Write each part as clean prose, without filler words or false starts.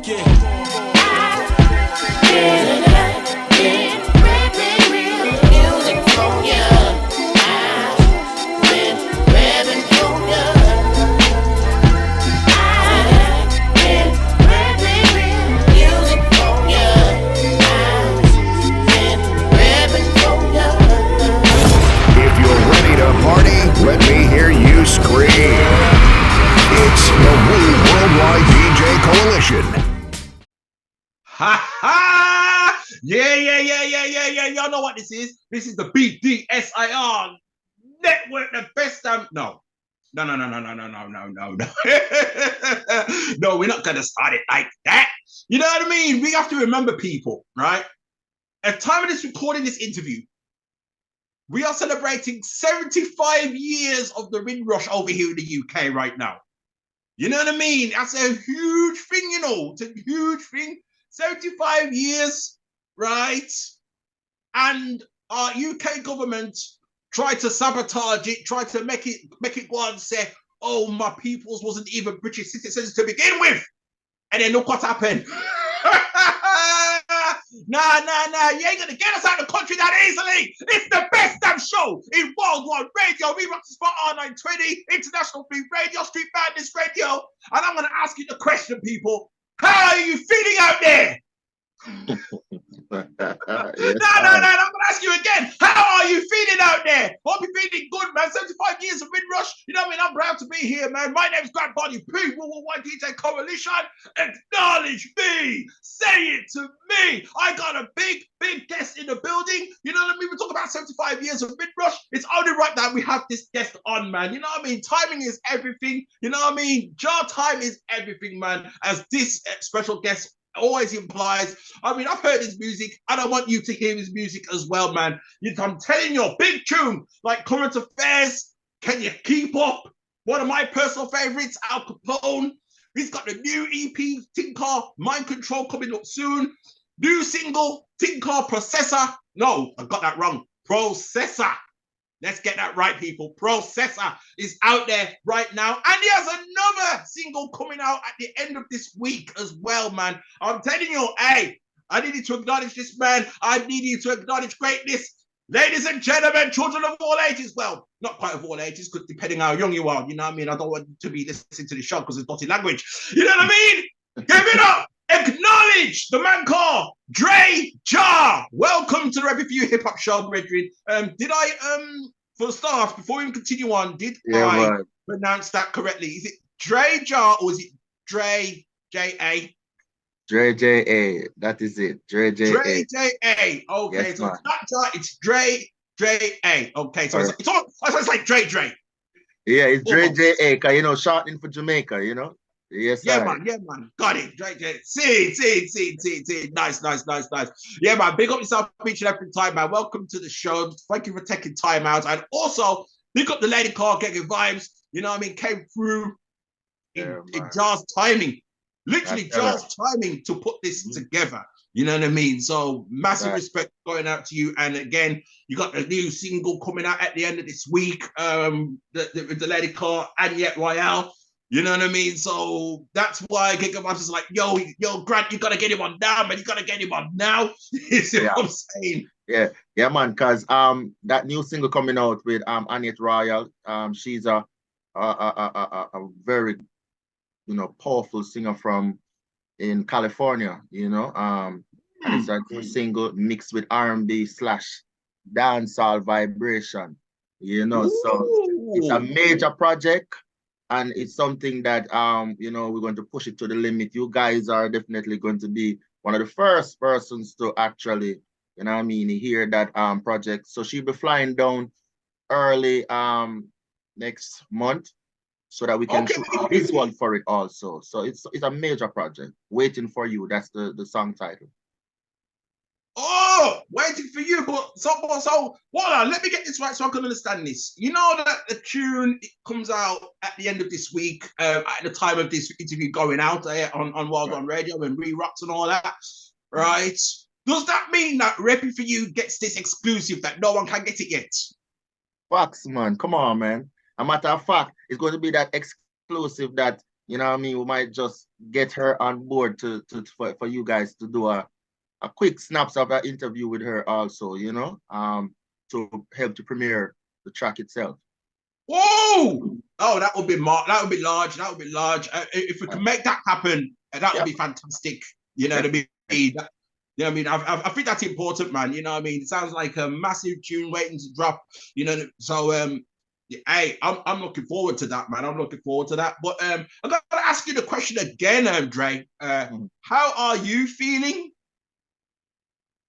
Let me hear you scream. It's the Worldwide DJ Coalition. Ha ha! Yeah. Y'all know what this is. This is the BDSIR network, the best damn. No. No. No, we're not gonna start it like that. You know what I mean? We have to remember, people, right? At the time of this recording this interview, we are celebrating 75 years of the Windrush over here in the UK right now. You know what I mean? That's a huge thing, you know. It's a huge thing. 75 years, right? And our UK government tried to sabotage it, tried to make it go and say, oh, my peoples wasn't even British citizens to begin with. And then look what happened. Nah, you ain't gonna get us out of the country that easily. It's the best damn show in worldwide radio. WeRocx Spot R920, International Free Radio, Street Madness Radio. And I'm gonna ask you the question, people. How are you feeling out there? No, I'm gonna ask you again. How are you feeling out there? Hope you're feeling good, man. 75 years of Windrush. You know what I mean? I'm proud to be here, man. My name's Grand Body P, Worldwide DJ Coalition. Acknowledge me. Say it to me. I got a big guest in the building. You know what I mean? We talk about 75 years of Windrush. It's only right that we have this guest on, man. You know what I mean? Timing is everything. You know what I mean? Jar time is everything, man. As this special guest always implies. I mean, I've heard his music, and I want you to hear his music as well, man. I'm telling you, big tune like Current Affairs, Can You Keep Up? One of my personal favorites, Al Capone. He's got the new EP, Tinker, Mind Control, coming up soon. New single, Tinker Processor. No, I got that wrong. Processor. Let's get that right, people. Processor is out there right now. And he has another single coming out at the end of this week as well, man. I'm telling you, hey, I need you to acknowledge this, man. I need you to acknowledge greatness. Ladies and gentlemen, children of all ages. Well, not quite of all ages, because depending how young you are, you know what I mean? I don't want you to be listening to the show because it's dirty language. You know what I mean? Give it up. Acknowledge the man called Dre Ja. Welcome to the RePPiN4U Hip Hop Show, brethren. Did I, for the start, before we even continue on, did I pronounce that correctly? Is it Dre Ja or is it Dre J-A? Dre J-A, that is it. Dre J-A. Dre J-A. Okay, yes, so it's not Ja, it's Dre J-A. Okay, so it's like Dre. Yeah, it's Dre J-A, because, you know, shortening for Jamaica, you know? Yes, yeah, man. Got it. Dre J. See. Nice. Yeah, man. Big up yourself each and every time, man. Welcome to the show. Thank you for taking time out. And also, big up the lady called Gege Vibes. You know what I mean? Came through in Jar's timing. Literally Jar's timing to put this together. You know what I mean? So massive respect going out to you. And again, you got the new single coming out at the end of this week. The lady called Annyett Royale. You know what I mean? So that's why Gege Vibes is like, yo, Grant, you gotta get him on now, man. You gotta get him on now. You see what I'm saying? Yeah, man. Cause that new single coming out with Annyett Royale, she's a very, you know, powerful singer from in California. You know, and it's a new single mixed with R&B / dancehall vibration. You know, so it's a major project. And it's something that, you know, we're going to push it to the limit. You guys are definitely going to be one of the first persons to actually, you know what I mean, hear that project. So she'll be flying down early next month so that we can shoot a visual for it also. So it's a major project. Waiting for You. That's the song title. Oh, Waiting for You. But so hold on, let me get this right so I can understand this. You know that the tune comes out at the end of this week, at the time of this interview going out on Wild on Radio and ReRocx and all that, right? Does that mean that RePPiN4U gets this exclusive that no one can get it yet? Facts, man. Come on, man. A matter of fact, it's going to be that exclusive that, you know what I mean, we might just get her on board for you guys to do a quick snaps of an interview with her also, you know, to help to premiere the track itself. Whoa! Oh, that would be that would be large. That would be large. If we can make that happen, that would be fantastic. You know what I mean? You know what I mean? I think that's important, man. You know what I mean? It sounds like a massive tune waiting to drop. You know, so hey, I'm looking forward to that, man. I'm looking forward to that. But I got to ask you the question again, Dre. How are you feeling?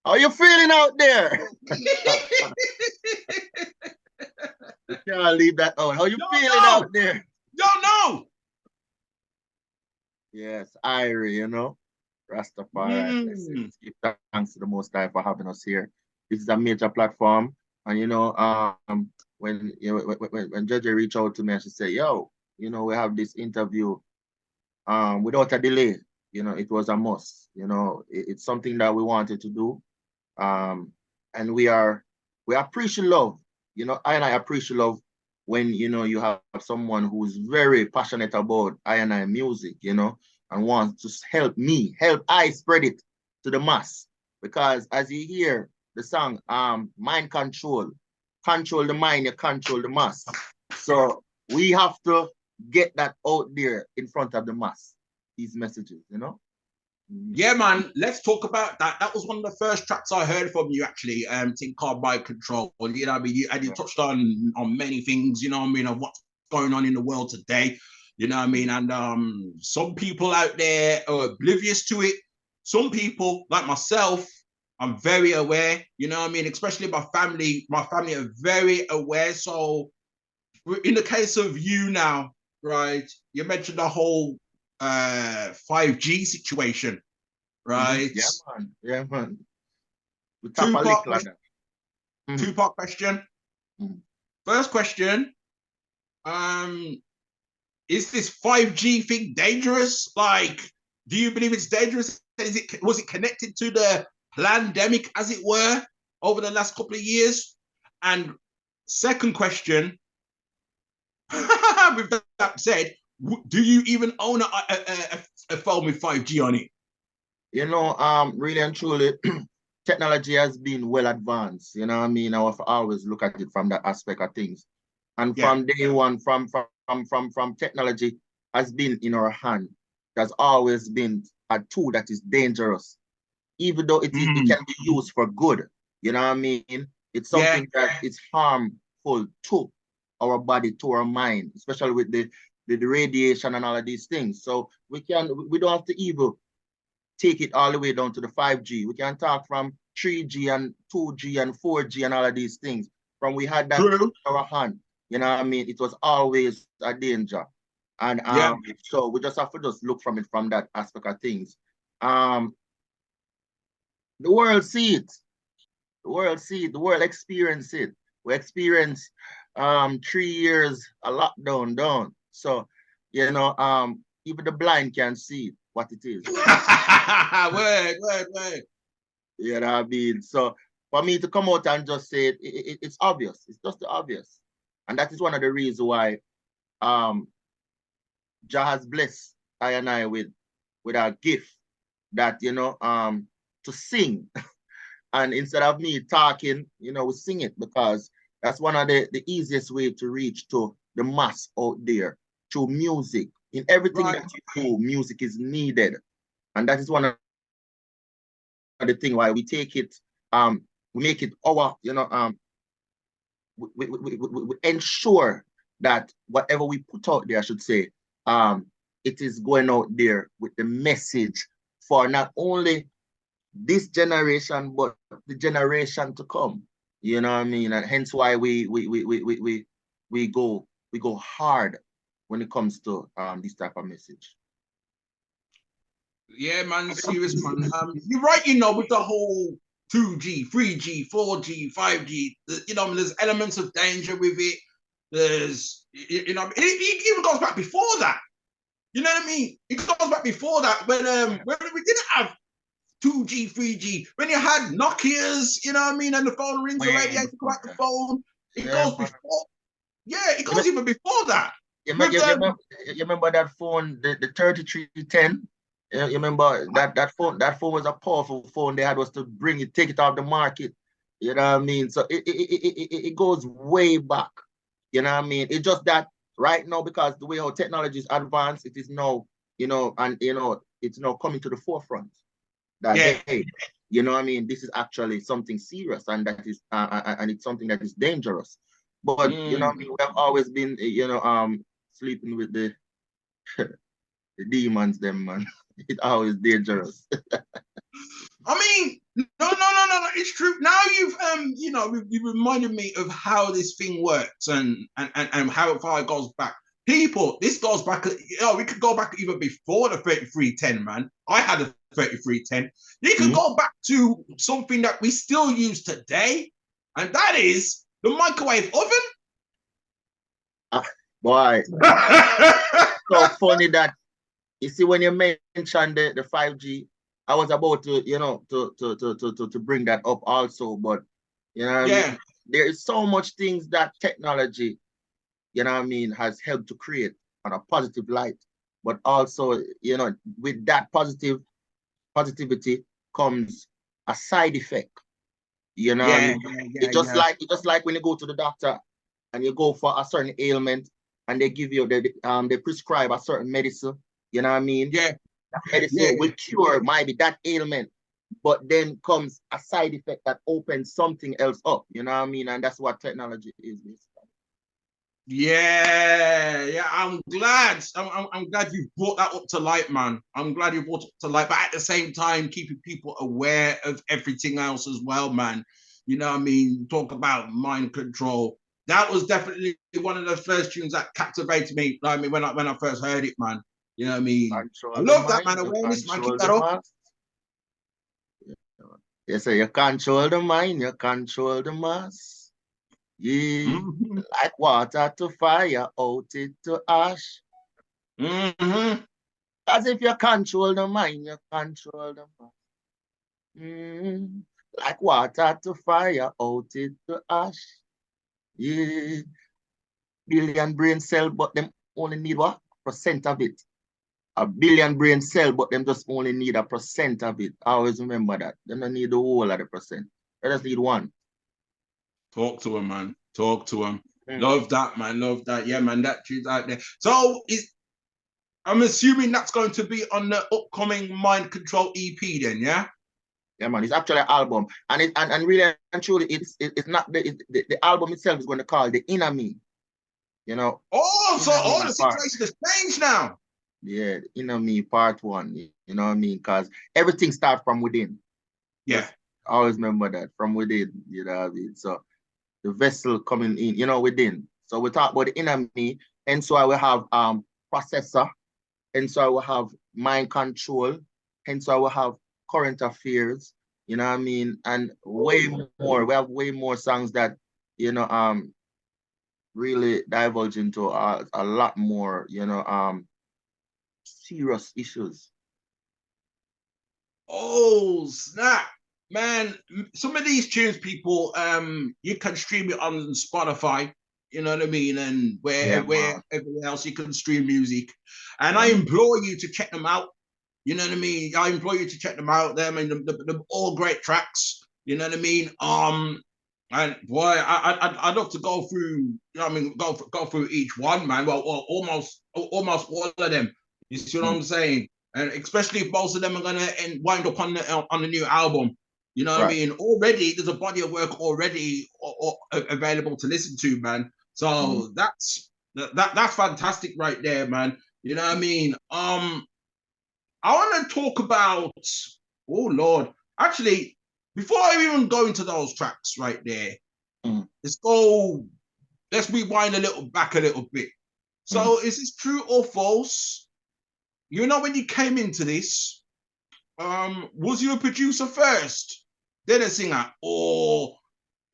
How are you feeling out there? You can't leave that out. How you feeling out there? Don't know. Yes, Irie, you know. Rastafari. Give thanks to the Most High for having us here. This is a major platform. And you know, when Gege reached out to me and she said, yo, you know, we have this interview without a delay. You know, it was a must. You know, it's something that we wanted to do. And we appreciate love. You know, I appreciate love when, you know, you have someone who's very passionate about I music, you know, and wants to help I spread it to the mass. Because as you hear the song, mind control the mind, you control the mass. So we have to get that out there in front of the mass, these messages, you know. Yeah, man, let's talk about that. That was one of the first tracks I heard from you, actually, thing called Mind Control. You know what I mean? You touched on many things, you know what I mean, of what's going on in the world today, you know what I mean? And some people out there are oblivious to it. Some people, like myself, I'm very aware, you know what I mean? Especially my family are very aware. So in the case of you now, right, you mentioned the whole 5G situation, right? Yeah, man. Two-part question. Two-part question. First question, is this 5G thing dangerous? Like, do you believe it's dangerous? Was it connected to the pandemic, as it were, over the last couple of years? And second question, with that said, do you even own a phone with 5G on it? You know, really and truly, technology has been well advanced. You know what I mean? I have always look at it from that aspect of things. And from day one, from technology has been in our hand. There's always been a tool that is dangerous, even though it can be used for good. You know what I mean? It's something that is harmful to our body, to our mind, especially with the radiation and all of these things. So we don't have to even take it all the way down to the 5G. We can talk from 3G and 2G and 4G and all of these things. From we had that in our hand, you know what I mean? It was always a danger. And so we just have to just look from it from that aspect of things. The world see it. The world see it. The world experience it. We experience 3 years a lockdown down. So, you know, even the blind can see what it is. Word. You know what I mean? So for me to come out and just say it's obvious. It's just obvious. And that is one of the reasons why Jah has blessed I with a gift that, you know, to sing. And instead of me talking, you know, we sing it, because that's one of the easiest way to reach to the mass out there, through music. In everything that you do, music is needed. And that is one of the things why we take it, we make it our, you know, we ensure that whatever we put out there, I should say, it is going out there with the message for not only this generation, but the generation to come. You know what I mean? And hence why we go hard when it comes to this type of message. Yeah, man, serious, man. You're right, you know, with the whole 2G, 3G, 4G, 5G, you know, there's elements of danger with it. There's, you know, it even goes back before that. You know what I mean? It goes back before that when we didn't have 2G, 3G, when you had Nokias, you know what I mean, and the phone rings already, you have to go out the phone. It goes before, it goes even before that. you remember that phone, the 3310? You remember that phone was a powerful phone. They had was to bring it, take it off the market. You know what I mean? So it goes way back. You know what I mean? It's just that right now, because the way our technology is advanced, it is now, it's now coming to the forefront that, hey, you know what I mean? This is actually something serious, and that is and it's something that is dangerous. But you know what I mean, we have always been, sleeping with the the demons, them man. It's always dangerous. I mean, no. It's true. Now you've reminded me of how this thing works and how far it goes back. People, this goes back. We could go back even before the 3310, man. I had a 3310. You could go back to something that we still use today, and that is the microwave oven. Boy, so funny that you see when you mentioned the 5G, I was about to, to bring that up also, but I mean, there is so much things that technology, has helped to create on a positive light, but also, with that positivity comes a side effect. It's just like when you go to the doctor and you go for a certain ailment and they give you they prescribe a certain medicine. You know what I mean? Yeah. That medicine will cure maybe that ailment, but then comes a side effect that opens something else up. You know what I mean? And that's what technology is. Yeah. I'm glad. I'm glad you brought that up to light, man. I'm glad you brought it up to light, but at the same time, keeping people aware of everything else as well, man. You know what I mean? Talk about mind control. That was definitely one of the first tunes that captivated me. I mean, when I first heard it, man. You know what I mean? I love that, man. Awareness, man. Keep that up. You say you control the mind, you control the mass. Yeah, like water to fire, out it to ash. As if you control the mind, you control the mass. Like water to fire, out it to ash. Yeah, billion brain cell, but them only need what? Percent of it. A billion brain cell, but them just only need a percent of it. I always remember that. They don't need the whole of the percent. They just need one. Talk to him, man. Talk to him. Love that, man. Love that. Yeah, man. That tune's out there. So I'm assuming that's going to be on the upcoming Mind Control EP then, yeah? Yeah, man. It's actually an album. And really and truly, it's not the album itself is going to call The Inner Me. Oh, so the situation has changed now. Yeah, the Inner Me Part 1. You know what I mean? Because everything starts from within. Yeah. Just always remember that. From within, you know what I mean? So the vessel coming in, within. So we talk about the inner me, and so I will have processor, and so I will have mind control, and so I will have current affairs, you know what I mean? And way more. We have way more songs that, really divulge into a lot more, serious issues. Oh, snap. Man, some of these tunes, people, you can stream it on Spotify, you know what I mean, and where everywhere else you can stream music. And I implore you to check them out. You know what I mean? I implore you to check them out. Them and the all great tracks. You know what I mean? And boy, I'd love to go through. You know what I mean? Go through each one, man. Well, almost all of them. You see what I'm saying? And especially if most of them are gonna wind up on the new album. You know what I mean? Already there's a body of work already available to listen to, man. So that's fantastic right there, man. You know what I mean? I want to talk about. Oh Lord, actually, before I even go into those tracks right there, let's rewind back a little bit. So is this true or false? You know, when you came into this, was you a producer first, then a singer, or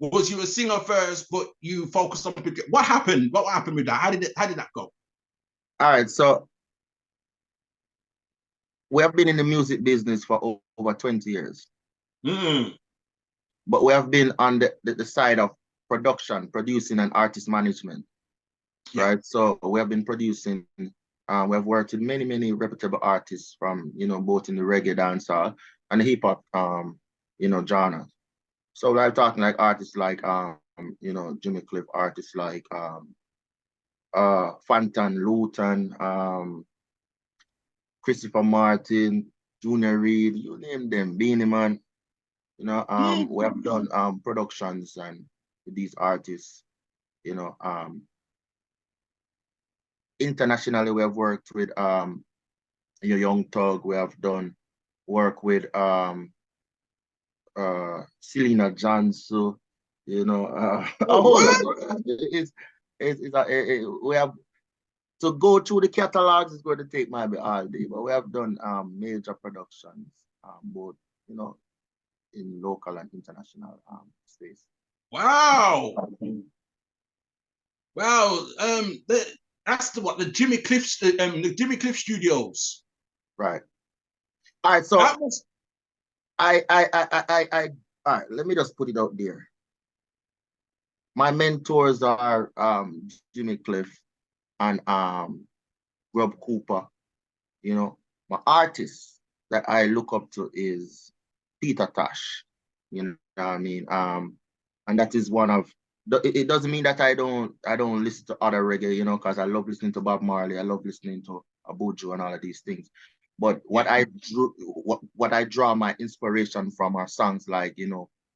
was you a singer first, but you focused on producer? What happened? What happened with that? How did that go? All right, so we have been in the music business for over 20 years. But we have been on the side of production, producing, and artist management. Yeah. right? So we have been producing, we have worked with many reputable artists from, both in the reggae dancehall and the hip hop, genre. So we're talking like artists like, Jimmy Cliff, artists like, Fantan, Luton, Christopher Martin, Junior Reed, you name them, Beanie Man. We have done productions and with these artists, you know. Internationally, we have worked with Young Thug. We have done work with Selena Johnson, a Oh, whole what? lot. We have to go through the catalogs is going to take maybe all day, but we have done major productions, both in local and international space. Wow. Wow. That's the Jimmy Cliff Studios. Right. All right. So That was I all right, let me just put it out there. My mentors are Jimmy Cliff and Rob Cooper. My artist that I look up to is Peter Tosh. You know what I mean? And that is one of it doesn't mean that I don't listen to other reggae, because I love listening to Bob Marley, I love listening to Abuju and all of these things. But what I draw my inspiration from are songs like,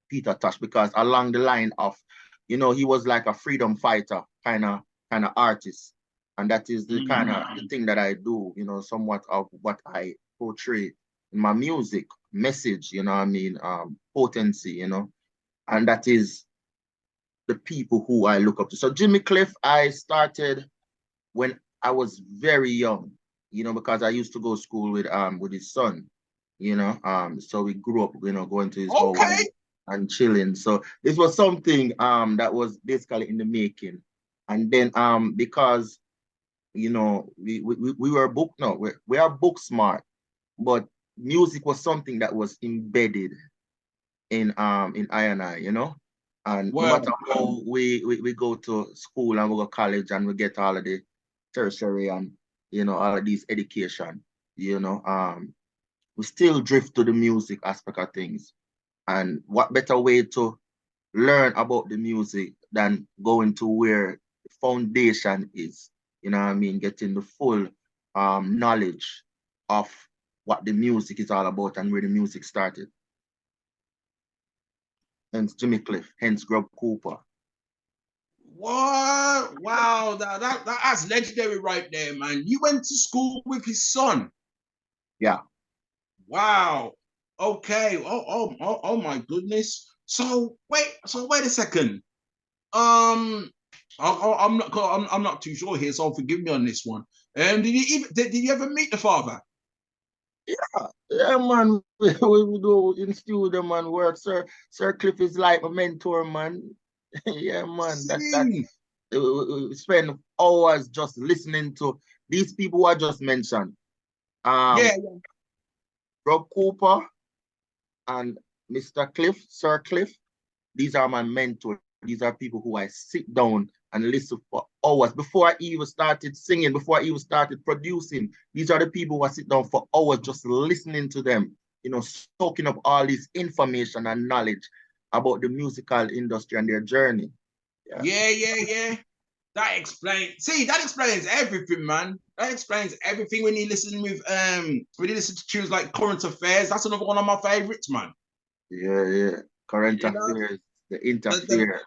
Peter Tosh, because along the line of, he was like a freedom fighter kind of artist. And that is the kind of the thing that I do, somewhat of what I portray in my music, message, potency, and that is the people who I look up to. So Jimmy Cliff, I started when I was very young, because I used to go to school with his son, so we grew up, going to his home okay. and chilling. So this was something that was basically in the making. And then because we were book no we are book smart, but music was something that was embedded in I and I, and no Well, matter how we go to school and we go college and we get all of the tertiary and all of these education, we still drift to the music aspect of things. And what better way to learn about the music than going to where the foundation is, getting the full knowledge of what the music is all about and where the music started. Hence Jimmy Cliff, hence Grub Cooper. what? Wow, that's legendary right there, man. You went to school with his son. Yeah. Wow. Okay. Oh my goodness. So wait a second. I'm not too sure here, so forgive me on this one. Did you ever meet the father? Yeah, man. We do in studio, man, work. Sir Cliff is like a mentor, man. Yeah, man. That's See. we spend hours just listening to these people who I just mentioned. Yeah. Rob Cooper and Mr. Cliff, Sir Cliff. These are my mentors. These are people who I sit down and listen for hours before I even started singing, before I even started producing. These are the people who I sit down for hours just listening to them, soaking up all this information and knowledge about the musical industry and their journey. Yeah. Yeah. That explains everything, man. That explains everything when you listen to tunes like Current Affairs. That's another one of my favorites, man. Yeah. Current You know, affairs, the the, interfere.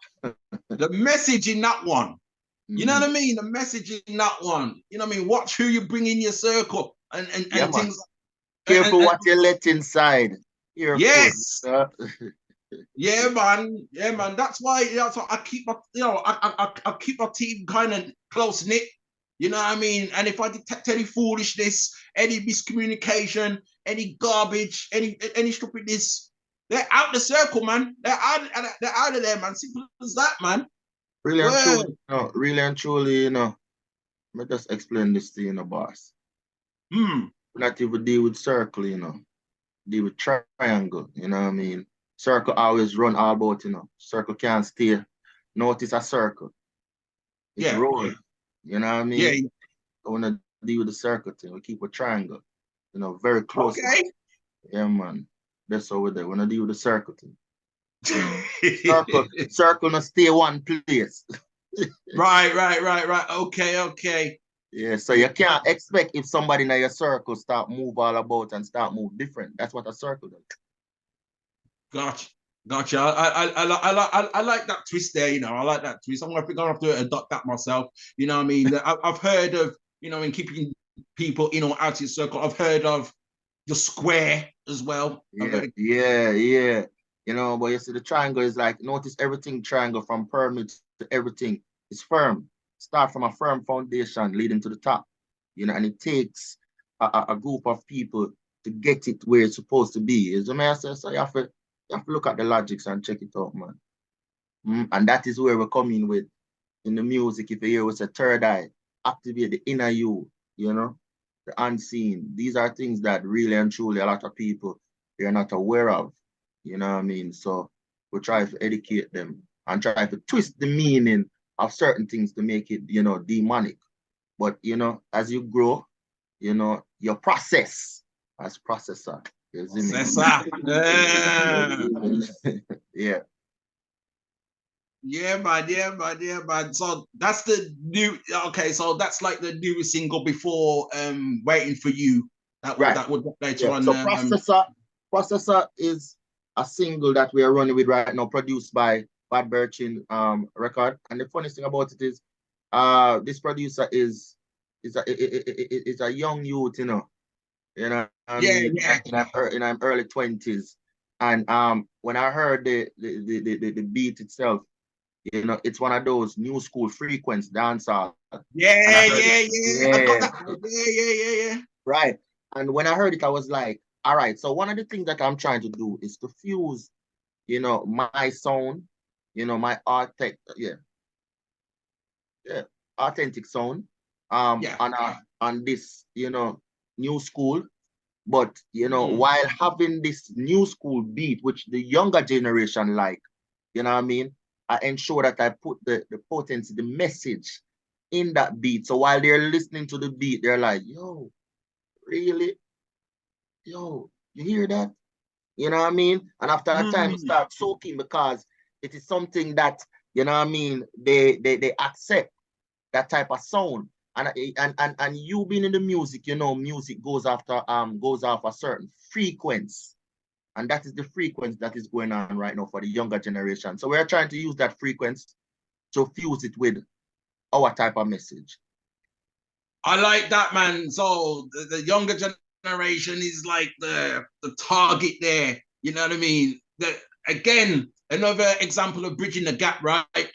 the message in that one. You know Mm-hmm. what I mean? The message in that one. You know what I mean? Watch who you bring in your circle Yeah, and man. things. Careful And what you let inside. Careful. yes, yeah, man. That's why I keep my I keep my team kind of close knit. You know what I mean? And if I detect any foolishness, any miscommunication, any garbage, any stupidness, they're out the circle, man. They're out of there, man. Simple as that, man. Really and Well, truly, really and truly, let me just explain this to you, boss. hmm. Not even deal with circle, deal with triangle, you know what I mean? Circle always run all about, circle can't stay. Notice a circle. It Yeah, roll. You know what I Yeah. mean? I want to deal with the circle thing. We keep a triangle, you know, very close. Okay. Yeah, man. That's what we do. We want to deal with the circle thing. Circle not stay one place. Right. Okay. Yeah, so you can't expect if somebody in your circle start move all about and start move different. That's what a circle does. Gotcha. I like that twist there. You know, I like that twist. I'm gonna have to adopt that myself. You know what I mean? I've heard of, you know, in keeping people in or out of your circle. I've heard of the square as well. Yeah. You know, but you see the triangle is like, notice everything triangle from pyramid to everything is firm. Start from a firm foundation leading to the top. You know, and it takes a group of people to get it where it's supposed to be. Is the man says, so you have to look at the logics and check it out, man. And that is where we're coming with in the music. If you hear what's a third eye, activate the inner you know, the unseen. These are things that really and truly a lot of people they're not aware of. You know what I mean? So we try to educate them and try to twist the meaning of certain things to make it, you know, demonic. But you know, as you grow, you know, your process as processor. You see me? Yeah. Yeah, man. So that's the new. Okay, so that's like the newest single before "Waiting for You." Right. That would later Yeah. on. So processor is a single that we are running with right now, produced by Bad Birchin record. And the funniest thing about it is this producer is a young youth, you know. You know what I mean? Yeah. In our early 20s. And when I heard the beat itself, you know, it's one of those new school frequency dancehall. And I heard it, Yeah. I got that. Yeah. right. And when I heard it, I was like, all right. So one of the things that I'm trying to do is to fuse, you know, my sound, you know, my authentic sound, Yeah. on this, you know, new school. But you know, Mm. while having this new school beat, which the younger generation like, you know what I mean, I ensure that I put the potency, the message in that beat. So while they're listening to the beat, they're like, yo, really? Yo, you hear that? You know what I mean? And after a time, it Mm. starts soaking because it is something that, you know what I mean, they accept that type of sound. And you being in the music, you know, music goes off a certain frequency. And that is the frequency that is going on right now for the younger generation. So we're trying to use that frequency to fuse it with our type of message. I like that, man. So the younger generation is like the target there. You know what I mean? Again, another example of bridging the gap, right?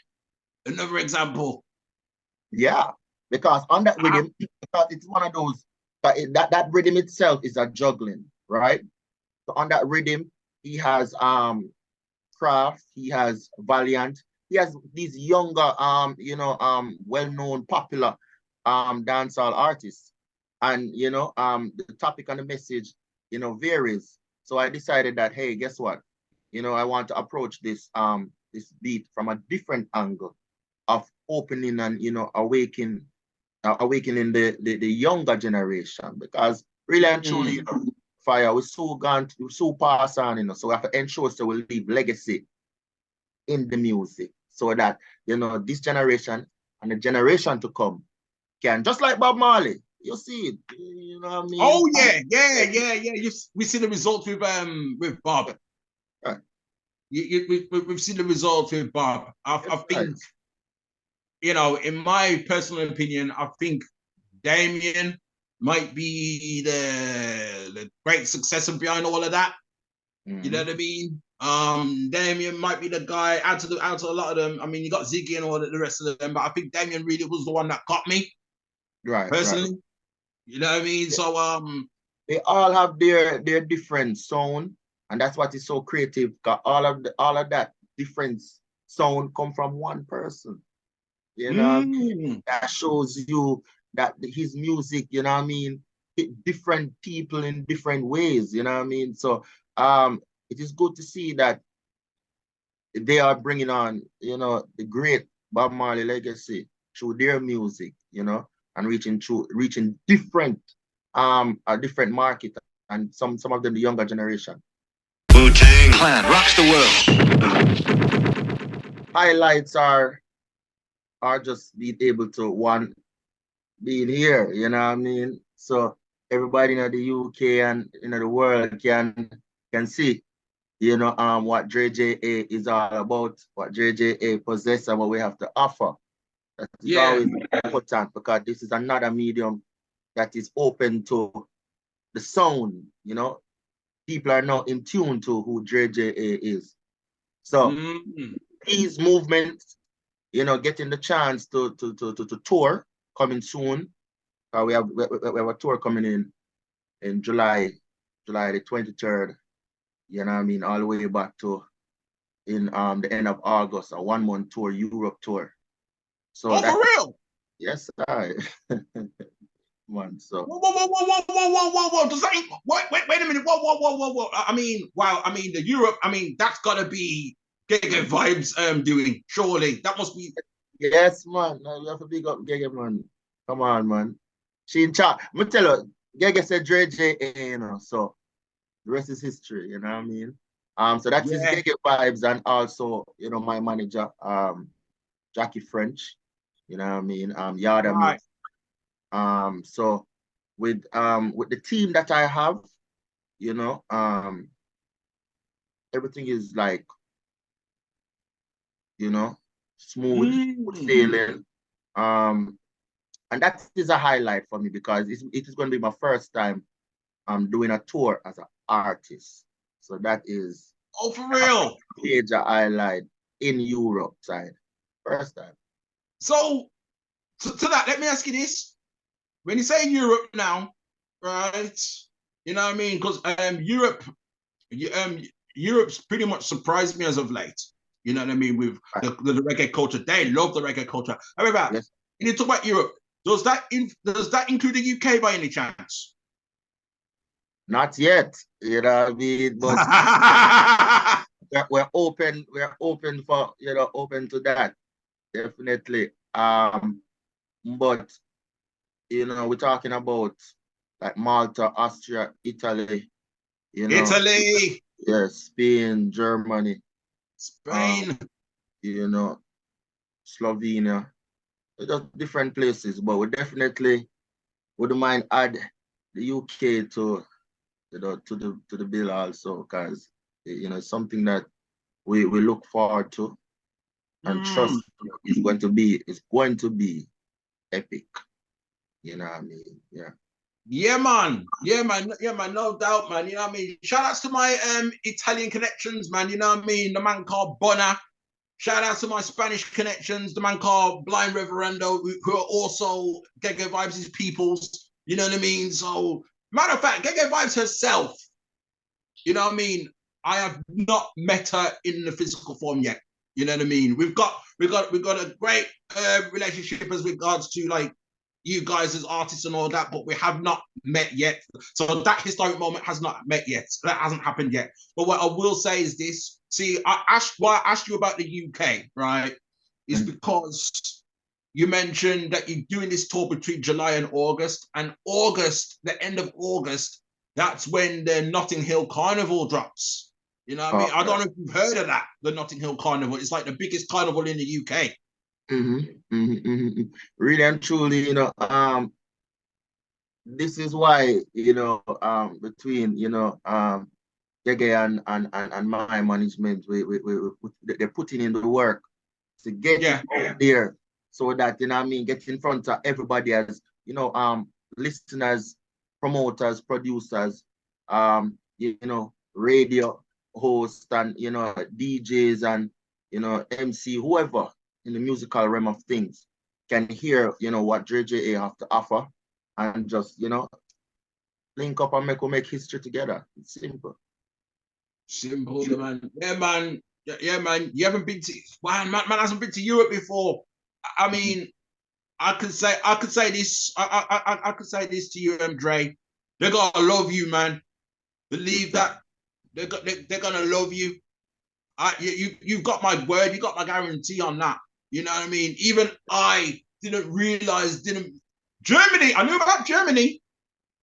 Another example. Yeah, because on that rhythm, because it's one of those that rhythm itself is a juggling, right? So on that rhythm, he has Craft, he has Valiant, he has these younger well-known popular dancehall artists. And you know, the topic and the message, you know, varies. So I decided that, hey, guess what? You know, I want to approach this beat from a different angle of opening and you know awakening the younger generation, because really and truly, you know, fire was so gone, so passed on, you know. So we have to ensure so we leave legacy in the music so that you know this generation and the generation to come can, just like Bob Marley, you see it, you know what I mean? Oh yeah. We see the results with Bob. Right. We've seen the results with Bob. I think, you know, in my personal opinion, I think Damien might be the great successor behind all of that. You know what I mean? Damien might be the guy out of a lot of them. I mean, you got Ziggy and all the rest of them, but I think Damien really was the one that got me personally. Right. You know what I mean? Yeah. So They all have their different sound, and that's what is so creative. Cause all of that different sound come from one person. You know, that shows you that his music, you know what I mean, hit different people in different ways, you know what I mean? So it is good to see that they are bringing on, you know, the great Bob Marley legacy, through their music, and reaching different a different market, and some of them the younger generation. Wu-Tang Clan rocks the world. Highlights are just being able to being here, you know what I mean? So everybody in the UK and the world can see, what Dre Ja is all about, what Dre Ja possesses and what we have to offer. That is always important, because this is another medium that is open to the sound, People are now in tune to who Dre Ja is. So these movements, getting the chance to tour coming soon. We have a tour coming in July the 23rd. You know what I mean? All the way back to in the end of August, a 1-month tour, Europe tour. So for real? Yes, I. Man, so. Whoa. Does that wait a minute. Whoa. I mean, wow. I mean, the Europe. I mean, that's gotta be Gege Vibes doing. Surely that must be. Yes, man. You have to big up Gege, man. Come on, man. She in charge. Me tell her, Gege said Dre Ja, so the rest is history, you know what I mean? So that is Gege Vibes, and also, my manager, Jackie French, you know what I mean? Yada Right. So with the team that I have, everything is like, smooth sailing. And that is a highlight for me, because it is going to be my first time doing a tour as an artist. So that is for real. Major highlight in Europe side. First time. So to that, let me ask you this. When you say Europe now, right? You know what I mean? Because Europe's pretty much surprised me as of late. You know what I mean? With the reggae culture. They love the reggae culture. However, when you talk about Europe, does that include the UK by any chance? Not yet, you know what I mean? But we're open for, open to that. Definitely. But we're talking about like Malta, Austria, Italy, Italy. Yes, Spain, Germany. Spain. Slovenia. Just different places, but we definitely wouldn't mind add the UK to the bill also, because it's something that we look forward to and trust is going to be epic. You know what I mean? Yeah. Yeah, man. No doubt, man. You know what I mean? Shout outs to my Italian connections, man. You know what I mean? The man called Bona. Shout out to my Spanish connections, the man called Blind Reverendo, who are also Gege Vibes' peoples. You know what I mean? So, matter of fact, Gege Vibes herself, you know what I mean? I have not met her in the physical form yet. You know what I mean? We've got a great relationship as regards to like you guys as artists and all that, but we have not met yet. So that historic moment has not met yet. That hasn't happened yet. But what I will say is this. See, why I asked you about the UK, right, is because you mentioned that you're doing this tour between July and August. And August, the end of August, that's when the Notting Hill Carnival drops. You know what I mean? I don't know if you've heard of that, the Notting Hill Carnival. It's like the biggest carnival in the UK. Really and truly, this is why, between, Gege and my management, they're putting in the work to get it out there, so that, get in front of everybody as, listeners, promoters, producers, radio hosts, and, DJs and, MC, whoever in the musical realm of things can hear, what Dre Ja have to offer, and just, link up and make history together. It's simple. Simple, man. Yeah, man. Yeah, man. You haven't been to man hasn't been to Europe before. I mean, I could say this. I could say this to you, Dre. They're gonna love you, man. Believe that. They're gonna love you. You've got my word. You got my guarantee on that. You know what I mean? Even I didn't realize, Germany, I knew about Germany,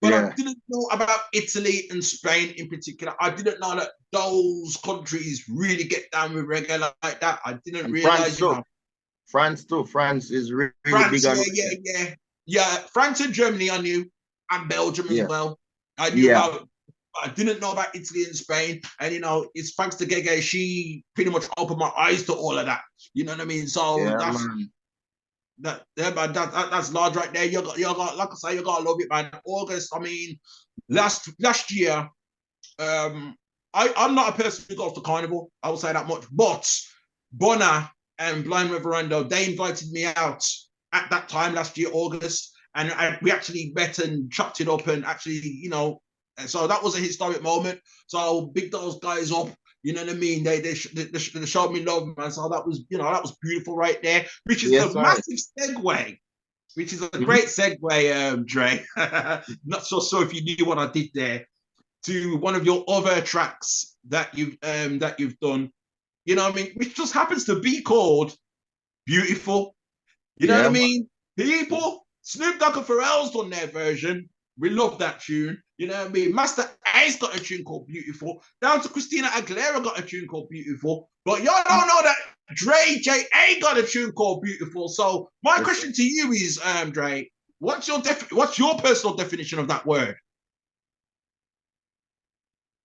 but I didn't know about Italy and Spain in particular. I didn't know that those countries really get down with reggae like that. I didn't And realize, you know. France too. France is really big France, on yeah. France and Germany I knew, and Belgium as yeah, well. I knew yeah, about. I didn't know about Italy and Spain, and you know, it's thanks to Gege. She pretty much opened my eyes to all of that. You know what I mean? So yeah, that's man. that's large right there. You got like I say, you gotta love it, man. August. I mean, last year, I'm not a person who goes to carnival. I will say that much. But Bonner and Blind Reverendo, they invited me out at that time last year, August, and we actually met and chopped it up, and actually, you know, so that was a historic moment. So big those guys up. You know what I mean? They showed me love, man. So that was, you know, that was beautiful right there, which is Yes, a sir. massive segue, which is a Mhm. great segue, Dre. Not so sure if you knew what I did there, to one of your other tracks that you've done. You know what I mean? Which just happens to be called Beautiful. You know what Yeah, I man. mean? People, Snoop Dogg and Pharrell's done their version. We love that tune. You know what I mean? Master Ace got a tune called Beautiful. Down to Christina Aguilera got a tune called Beautiful. But y'all don't know that Dre Ja got a tune called Beautiful. So my Yes, sir. question to you is, Dre, what's your personal definition of that word?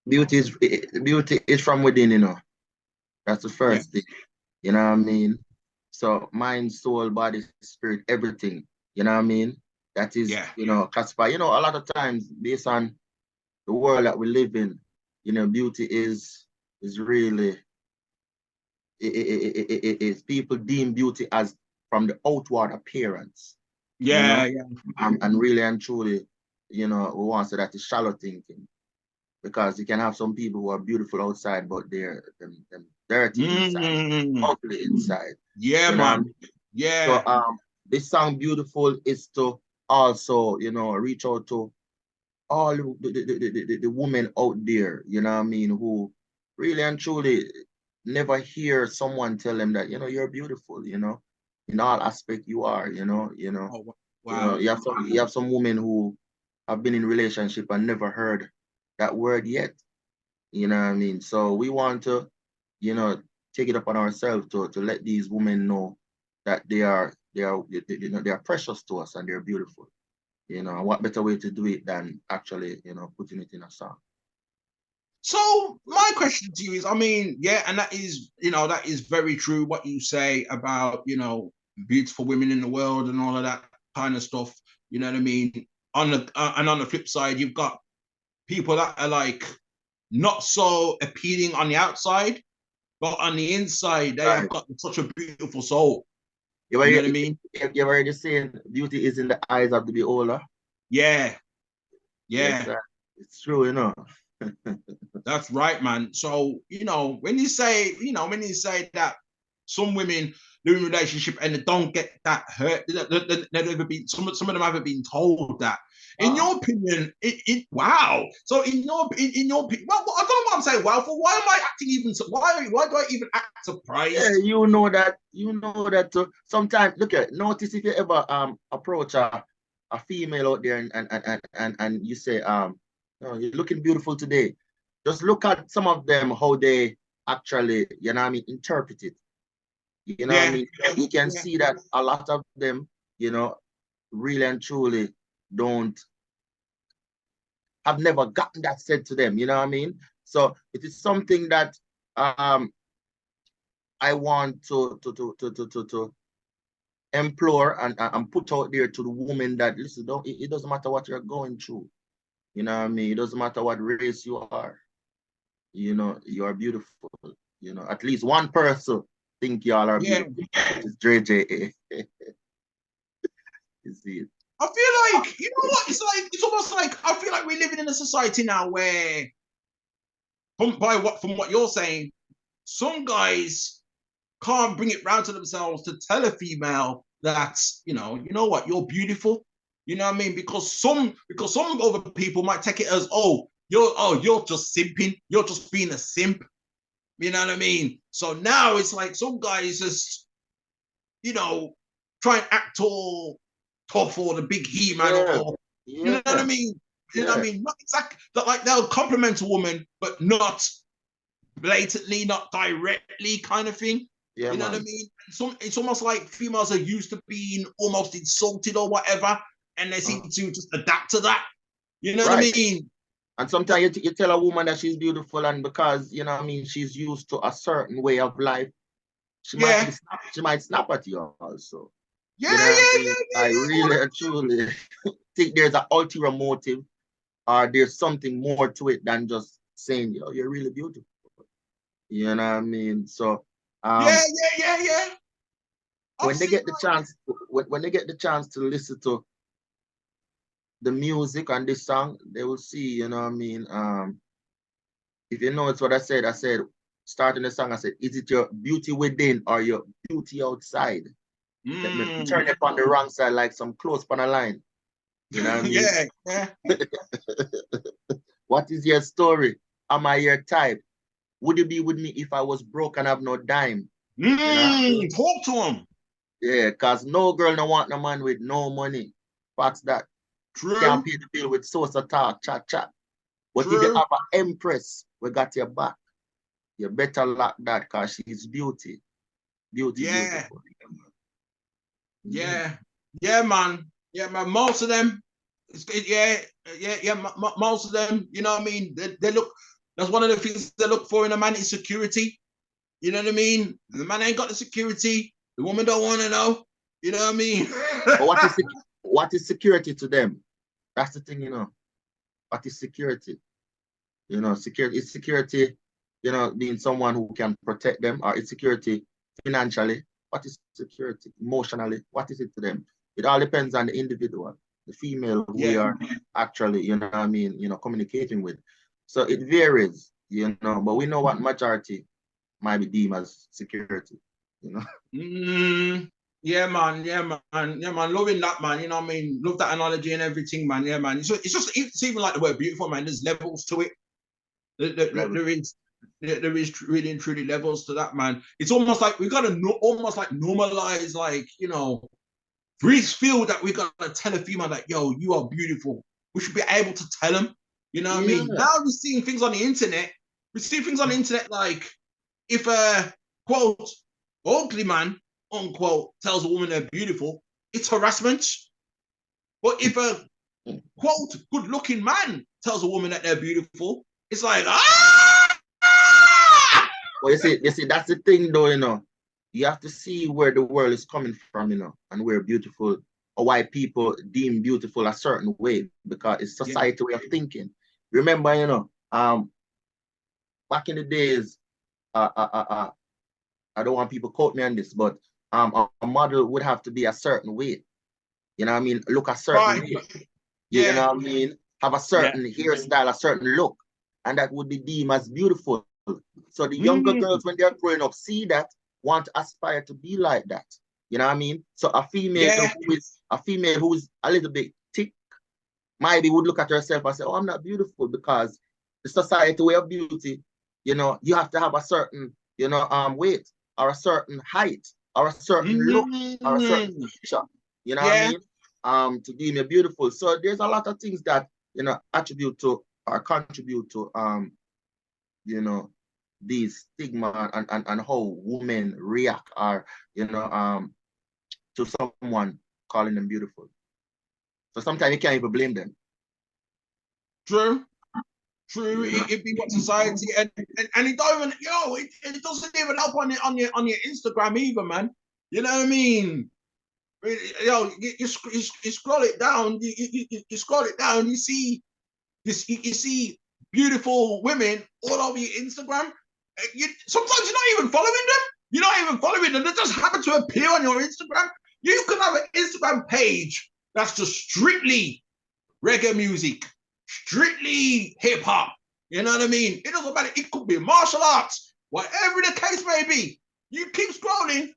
Beauty is from within, you know. That's the Yeah, first thing. You know what I mean? So mind, soul, body, spirit, everything. You know what I mean? That is, yeah, classified. You know, a lot of times based on the world that we live in, beauty is really is people deem beauty as from the outward appearance, you know, yeah, and really and truly, we want to say that is shallow thinking, because you can have some people who are beautiful outside, but they're them dirty inside, ugly inside. yeah, You know what I man. mean? So Yeah, this song Beautiful is to also, reach out to all the women out there, you know what I mean, who really and truly never hear someone tell them that, you're beautiful, in all aspect you are, oh, wow. you have some women who have been in relationship and never heard that word yet. You know what I mean? So we want to, you know, take it upon ourselves to let these women know that they are precious to us and they're beautiful. And what better way to do it than actually, putting it in a song. So my question to you is, I mean, yeah, and that is very true what you say about, beautiful women in the world and all of that kind of stuff. You know what I mean? On the flip side, you've got people that are like not so appealing on the outside, but on the inside, they have Right. got such a beautiful soul. You You know ever, what I mean? you ever heard the saying, beauty is in the eyes of the beholder? Yeah, Yes, yeah. sir. It's true. That's right, man. So, when you say that some women do in relationship and they don't get that hurt, some of them haven't been told that. In Ah. your opinion, wow. So in your opinion, well, I don't know what I'm saying. Wow, for why am I acting even? Why do I even act Yeah, surprised? you know that sometimes notice if you ever approach a female out there and you say you're looking beautiful today. Just look at some of them how they actually, interpret it. You know what I Yeah, mean? You can yeah, see that a lot of them, really and truly don't have never gotten that said to them, you know what I mean? So it is something that I want to implore and put out there to the woman that, listen, it doesn't matter what you're going through. You know what I mean? It doesn't matter what race you are. You are beautiful. At least one person think y'all are yeah. beautiful. It is Dre Ja. You see it. I feel like, you know what? It's almost like I feel like we're living in a society now where, from what you're saying, some guys can't bring it round to themselves to tell a female that, what, you're beautiful. You know what I mean? Because some other people might take it as, you're just simping, you're just being a simp. You know what I mean? So now it's like some guys just, you know, try and act all tough or the big he-man or you know what I mean? You know what I mean? Not exactly like they'll compliment a woman, but not blatantly, not directly kind of thing. Yeah, you know what I mean? It's almost like females are used to being almost insulted or whatever, and they seem to just adapt to that. You know what I mean? And sometimes you tell a woman that she's beautiful, and because, you know what I mean, she's used to a certain way of life, she might snap at you also. Yeah, you know what I mean? I really and truly think there's an ulterior motive, or there's something more to it than just saying, yo, you're really beautiful. You know what I mean? So yeah. When they get the chance, when they get the chance to listen to the music on this song, they will see, you know what I mean? If you notice what I said, starting the song, I said, is it your beauty within or your beauty outside? Turn it on the wrong side like some clothes on a line. You know what I mean? Yeah. What is your story? Am I your type? Would you be with me if I was broke and have no dime? You know? Talk to him. Yeah, because no girl no want no man with no money. Facts that. True. Can't pay the bill with source of talk, chat. But if you have an empress, we got your back. You better lock that because she's beauty. Beautiful. Yeah, man. Yeah, man. Most of them, most of them, you know what I mean? They look, that's one of the things they look for in a man is security. You know what I mean? The man ain't got the security. The woman don't want to know. You know what I mean? But what is security to them? That's the thing, you know. What is security? You know, security, you know, being someone who can protect them, or it's security financially. What is security? Emotionally, what is it to them? It all depends on the individual, the female who we are actually, you know what I mean, you know, communicating with. So it varies, you know, but we know what majority might be deemed as security, you know. Yeah, man. Loving that, man. You know what I mean? Love that analogy and everything, man. Yeah, man. It's even like the word beautiful, man. There's levels to it. There is really and truly levels to that, man. It's almost like we gotta almost like normalize, like, you know, we feel that we gotta tell a female like, yo, you are beautiful. We should be able to tell them. You know what I mean? Now we're seeing things on the internet. We see things on the internet like, if a quote ugly man unquote tells a woman they're beautiful, it's harassment. But if a quote good looking man tells a woman that they're beautiful, it's like, Well, you see, that's the thing though, you know. You have to see where the world is coming from, you know, and where beautiful, or why people deem beautiful a certain way, because it's society way of thinking. Remember, you know, back in the days, I don't want people quote me on this, but a model would have to be a certain weight. You know what I mean? Look a certain way. You know what I mean? Have a certain hairstyle, a certain look, and that would be deemed as beautiful. So the younger girls, when they're growing up, see that, want to aspire to be like that. You know what I mean? So a female who is a little bit thick, maybe would look at herself and say, "Oh, I'm not beautiful," because the society way of beauty, you know, you have to have a certain, you know, weight, or a certain height, or a certain look, or a certain picture. You know what I mean? To deem you beautiful. So there's a lot of things that, you know, attribute to or contribute to you know, these stigma and how women react, or, you know, to someone calling them beautiful. So sometimes you can't even blame them. True. It be what society and it don't even, it doesn't even help on your Instagram either, man. You know what I mean? You scroll it down, you scroll it down, you see this, you see beautiful women all over your Instagram. Sometimes you're not even following them. You're not even following them. They just happen to appear on your Instagram. You can have an Instagram page that's just strictly reggae music, strictly hip hop. You know what I mean? It doesn't matter. It could be martial arts, whatever the case may be. You keep scrolling,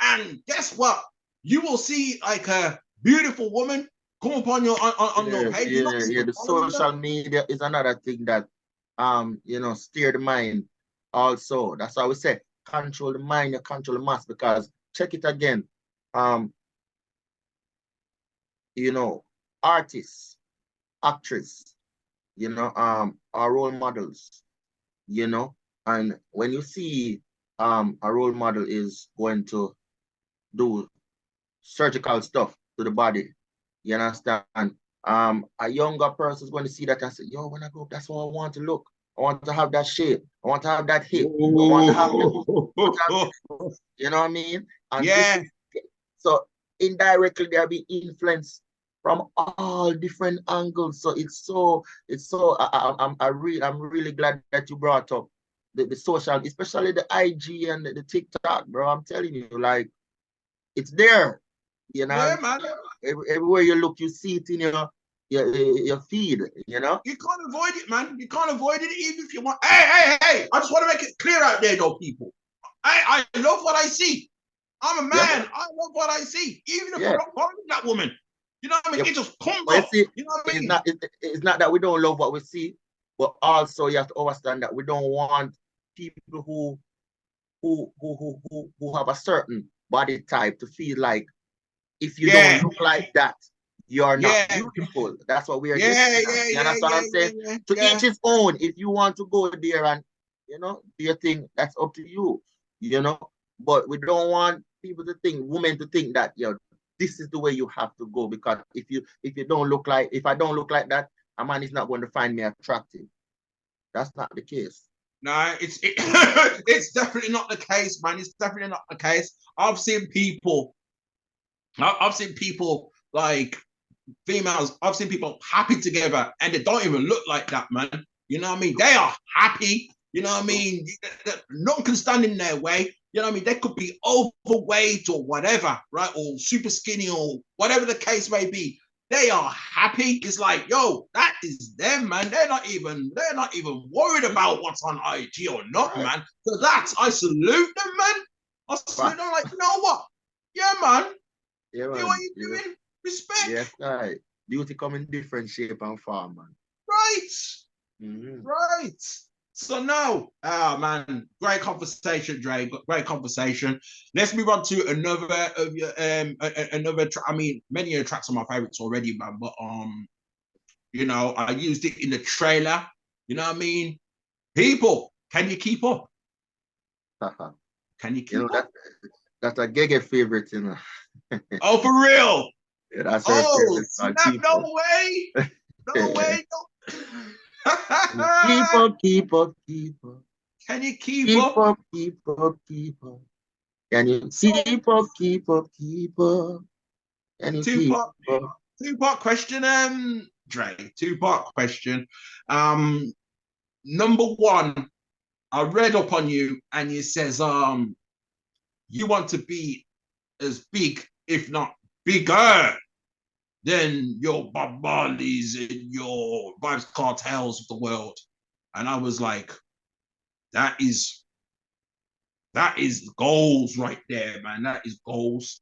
and guess what? You will see like a beautiful woman come up on your your page. The social media is another thing that you know, steer the mind also. That's why we say control the mind, you control the mass, because check it again. you know, artists, actors, are role models, and when you see a role model is going to do surgical stuff to the body, you understand? A younger person is going to see that and say, yo, when I grow up, that's how I want to look. I want to have that shape. I want to have that hip. I want to have you know what I mean? And Yeah. So indirectly they'll be influenced from all different angles. So I'm really glad that you brought up the social, especially the IG and the TikTok, bro. I'm telling you, like, it's there. Yeah, man. Everywhere you look, you see it in your feed, You can't avoid it, man. You can't avoid it even if you want. Hey. I just want to make it clear out there, though, people. I love what I see. I'm a man. Yeah. I love what I see. Even if Yeah. I'm not following that woman. You know what I mean? Yeah. It just comes But up. see, You know what I mean? it's not that we don't love what we see, but also you have to understand that we don't want people who have a certain body type to feel like if you don't look like that, you're not beautiful. That's what we are getting at. You understand what I'm saying? To each his own. If you want to go there and do your thing, that's up to you. But we don't want people to think, women to think that this is the way you have to go, because if I don't look like that, a man is not going to find me attractive. That's not the case. No, it's definitely not the case, man. It's definitely not the case. I've seen people like females. I've seen people happy together, and they don't even look like that, man. You know what I mean? They are happy. You know what I mean? Nothing can stand in their way. You know what I mean? They could be overweight or whatever, right? Or super skinny or whatever the case may be. They are happy. It's like, yo, that is them, man. They're not even worried about what's on IG or not, right, man. So I salute them, man. I salute them, like, you know what? Yeah, man. Yeah, man. You know what you're doing? Respect. Yes, right. Beauty come in different shape and form, man. Right. Right. So now, man, great conversation, Dre. Great conversation. Let's move on to another of your another track. I mean, many of your tracks are my favorites already, man. But I used it in the trailer. You know what I mean? People, can you keep up? Can you keep up? That's a Gege favorite, Oh, for real? Yeah, that's her favorite. Snap, no way. No way. No. Keep up. Can you keep up? Keep up. Can you keep up? Can you keep up? Two-part question, Dre. Two-part question. Number one, I read up on you, and it says you want to be as big, if not bigger, than your Bob Marleys and your Vibes Cartels of the world. And I was like, that is goals right there, man. That is goals.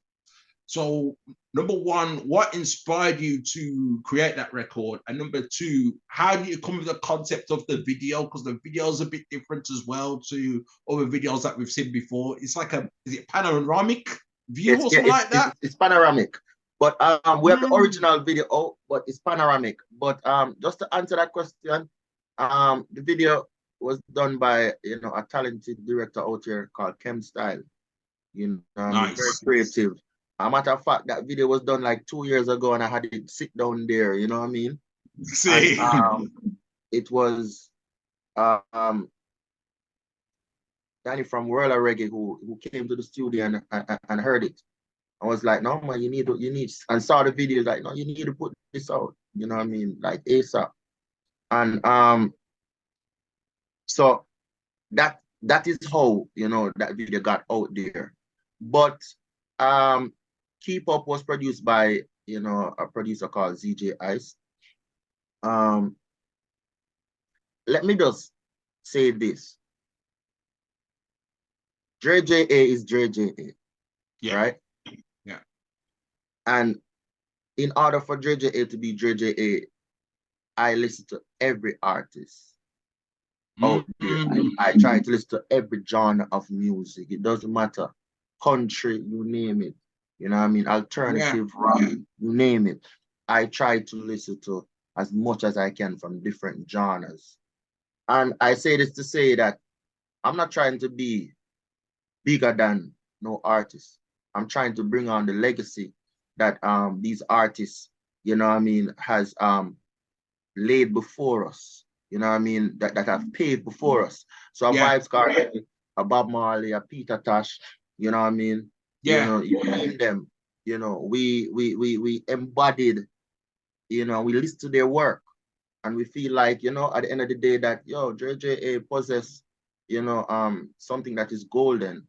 So, number one, what inspired you to create that record? And number two, how do you come with the concept of the video? Because the video is a bit different as well to other videos that we've seen before. It's like is it panoramic view or something like that? It's panoramic. But we have the original video, but it's panoramic. But just to answer that question, the video was done by a talented director out here called Chem Style. Nice. Very creative. A matter of fact, that video was done like 2 years ago, and I had it sit down there. You know what I mean? See, and, it was Danny from World of Reggae who came to the studio and heard it. I was like, no, man, you need, and saw the video, like, no, you need to put this out. You know what I mean? Like ASAP. And so that is how that video got out there. But Keep Up was produced by a producer called ZJ Ice. Let me just say this. Dre Ja is Dre Ja. Yeah. Right? Yeah. And in order for Dre Ja to be Dre Ja, I listen to every artist out there. I try to listen to every genre of music. It doesn't matter. Country, you name it. You know what I mean? Alternative rock, you name it. I try to listen to as much as I can from different genres. And I say this to say that I'm not trying to be bigger than no artist. I'm trying to bring on the legacy that these artists, you know what I mean, has laid before us, you know what I mean, that have paved before us. So a Yeah. Vibes Card, a Bob Marley, a Peter Tosh, you know what I mean? Yeah. You know, you name them, you know, we embodied, you know, we listen to their work and we feel like, you know, at the end of the day that, yo, Dre Ja possess, you know, something that is golden,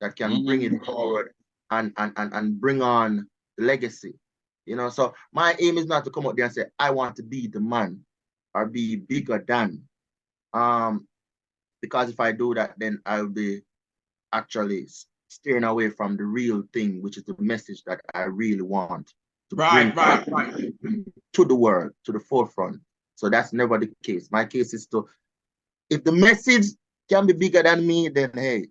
that can bring it forward and bring on legacy. You know, so my aim is not to come out there and say, I want to be the man or be bigger than. Because if I do that, then I'll be actually steering away from the real thing, which is the message that I really want to bring to the world, to the forefront. So that's never the case. My case is to, if the message can be bigger than me, then hey,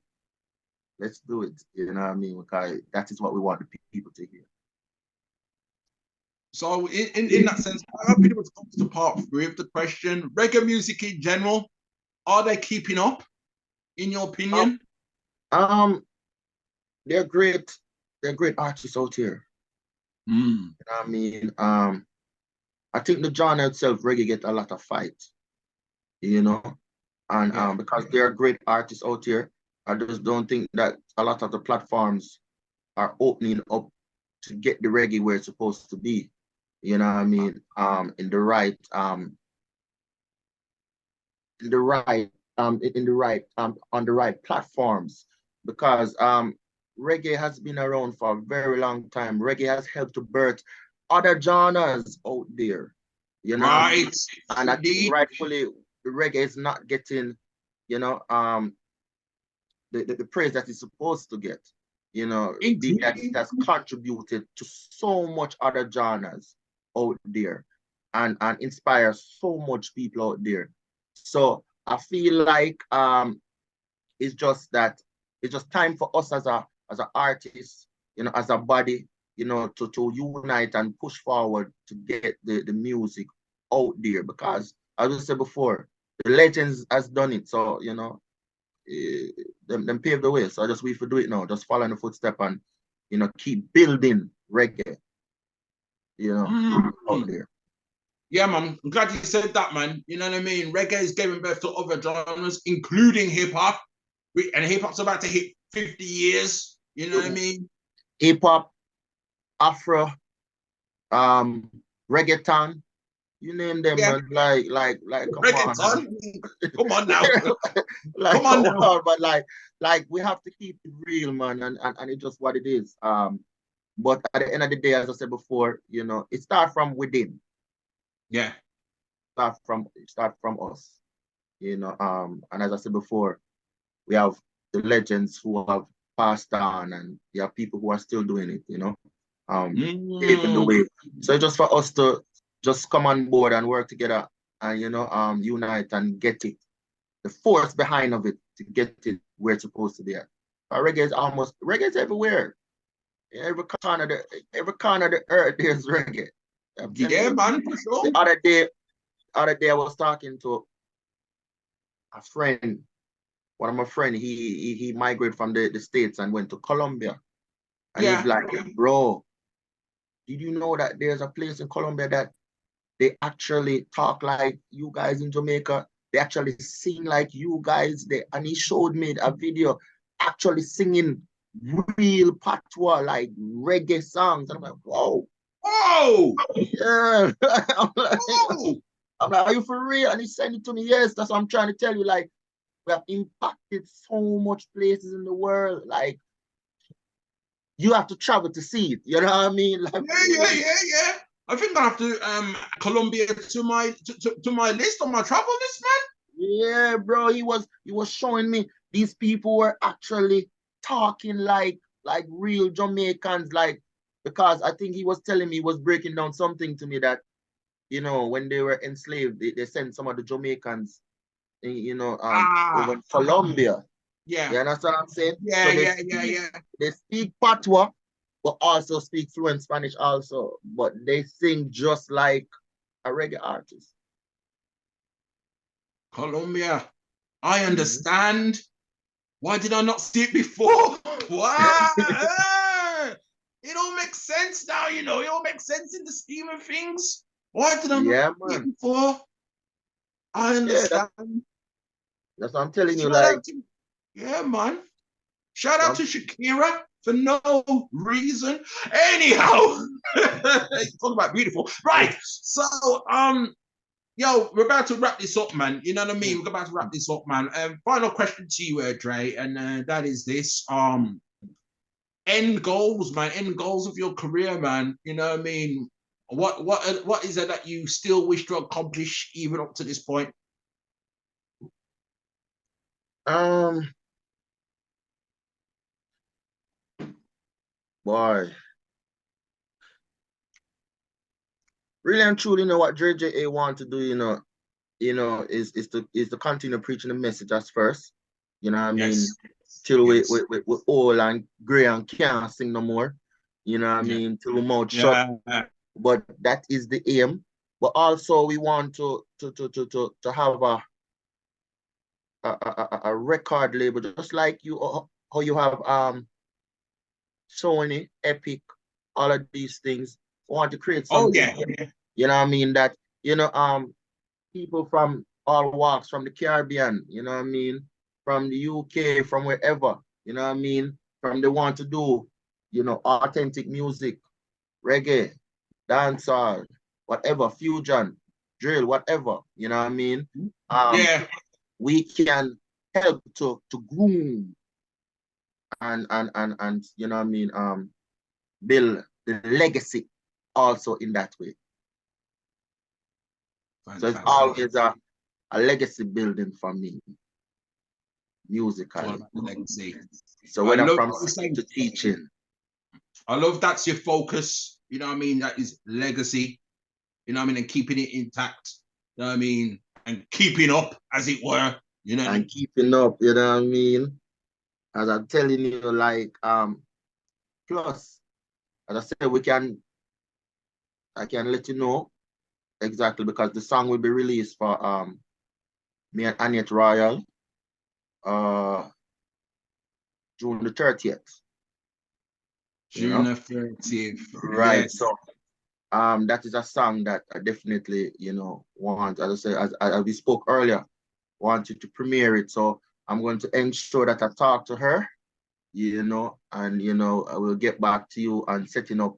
let's do it. You know what I mean? Because that is what we want the people to hear. So in that sense, I pretty much comes to part 3 of the question. Reggae music in general, are they keeping up, in your opinion? They're great. They're great artists out here. You know what I mean? I think the genre itself, reggae, get a lot of fight. You know, and because there are great artists out here, I just don't think that a lot of the platforms are opening up to get the reggae where it's supposed to be. You know what I mean? In the right on the right platforms, because reggae has been around for a very long time. Reggae has helped to birth other genres out there, you know. Right. And I think rightfully the reggae is not getting, you know, the praise that it's supposed to get, you know, being that it has contributed to so much other genres out there and inspires so much people out there. So I feel like it's just that it's just time for us as a artist, you know, as a body, you know, to unite and push forward to get the music out there, because as I said before, the legends has done it. So, you know, them paved the way. So I just wait for do it now. Just follow in the footstep and, you know, keep building reggae, you know, out there. Yeah, man. I'm glad you said that, man. You know what I mean? Reggae is giving birth to other genres, including hip hop. And hip hop's about to hit 50 years. You know what I mean? Hip hop, Afro, reggaeton, you name them, man. Like, come reggaeton. on. Come on now. Like, come on now. But like we have to keep it real, man, and it's just what it is. But at the end of the day, as I said before, you know, it starts from within. Yeah. Start from us. You know, and as I said before, we have the legends who have passed on, and there are people who are still doing it, you know, paving the way. So just for us to just come on board and work together and, you know, unite and get it, the force behind of it to get it where it's supposed to be at. Reggae is everywhere. Every corner of the earth there's reggae. Yeah, man, for sure. The other day I was talking to a friend. One of my friends, he migrated from the States and went to Colombia. And he's like, bro, did you know that there's a place in Colombia that they actually talk like you guys in Jamaica? They actually sing like you guys. And he showed me a video actually singing real patois, like reggae songs. And I'm like, whoa. Whoa! Yeah. I'm like, are you for real? And he sent it to me. Yes, that's what I'm trying to tell you. Like, we have impacted so much places in the world. Like, you have to travel to see it. You know what I mean? Like, yeah. I think I have to Colombia to my list, on my travel list, man. Yeah, bro. He was showing me these people were actually talking like real Jamaicans, like, because I think he was telling me, he was breaking down something to me that, you know, when they were enslaved, they sent some of the Jamaicans, you know, over in Colombia. Yeah. You understand what I'm saying? Yeah, so they speak patois, but also speak fluent Spanish also. But they sing just like a reggae artist. Colombia. I understand. Why did I not see it before? Wow. It all makes sense now, you know. It all makes sense in the scheme of things. Why did I not see it before? I understand. That's what I'm telling you. Like, yeah, man. Shout out to Shakira for no reason. Anyhow, talk about beautiful. Right. So, yo, we're about to wrap this up, man. You know what I mean? We're about to wrap this up, man. Final question to you, Dre, and that is this: end goals, man. End goals of your career, man. You know what I mean? What is it that you still wish to accomplish even up to this point? Boy, really and truly, you know what Dre Ja want to do, is to continue preaching the message as first. You know what I mean? Till we old and gray and can't sing no more. You know what I mean? Till we mouth shut. But that is the aim. But also we want to have a record label, just like you how you have Sony, Epic, all of these things. We want to create something. You know what I mean? That people from all walks, from the Caribbean, you know what I mean, from the UK, from wherever, you know what I mean, from they want to do, authentic music, reggae, dancehall, whatever, fusion, drill, whatever, you know what I mean? We can help to groom and you know what I mean, build the legacy also in that way. Fantastic. So it's always a legacy building for me, musically. Legacy. So when I'm from to teaching. I love that's your focus, you know what I mean? That is legacy, you know what I mean? And keeping it intact, you know what I mean? And keeping up, as it were, you know. And keeping up, you know what I mean? As I'm telling you, like, plus, as I said, I can let you know exactly, because the song will be released for me and Annyett Royale June the 30th. June the 30th. Right. Yes. So that is a song that I definitely, want, as I said, as we spoke earlier, want you to premiere it. So I'm going to ensure that I talk to her, and I will get back to you on setting up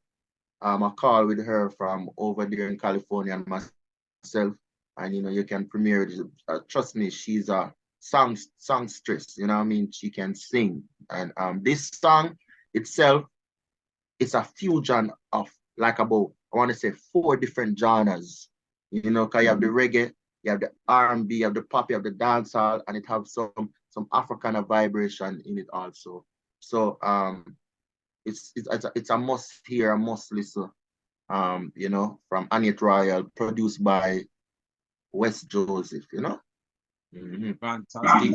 a call with her from over there in California and myself, and you can premiere it. Trust me, she's a songstress, you know what I mean? She can sing, and this song itself, it's a fusion of like about, I want to say, 4 different genres, because you have the reggae, you have the R&B, you have the pop, you have the dancehall, and it has some African vibration in it also. So it's a must hear, a must listen, from Annyett Royale, produced by West Joseph, Fantastic.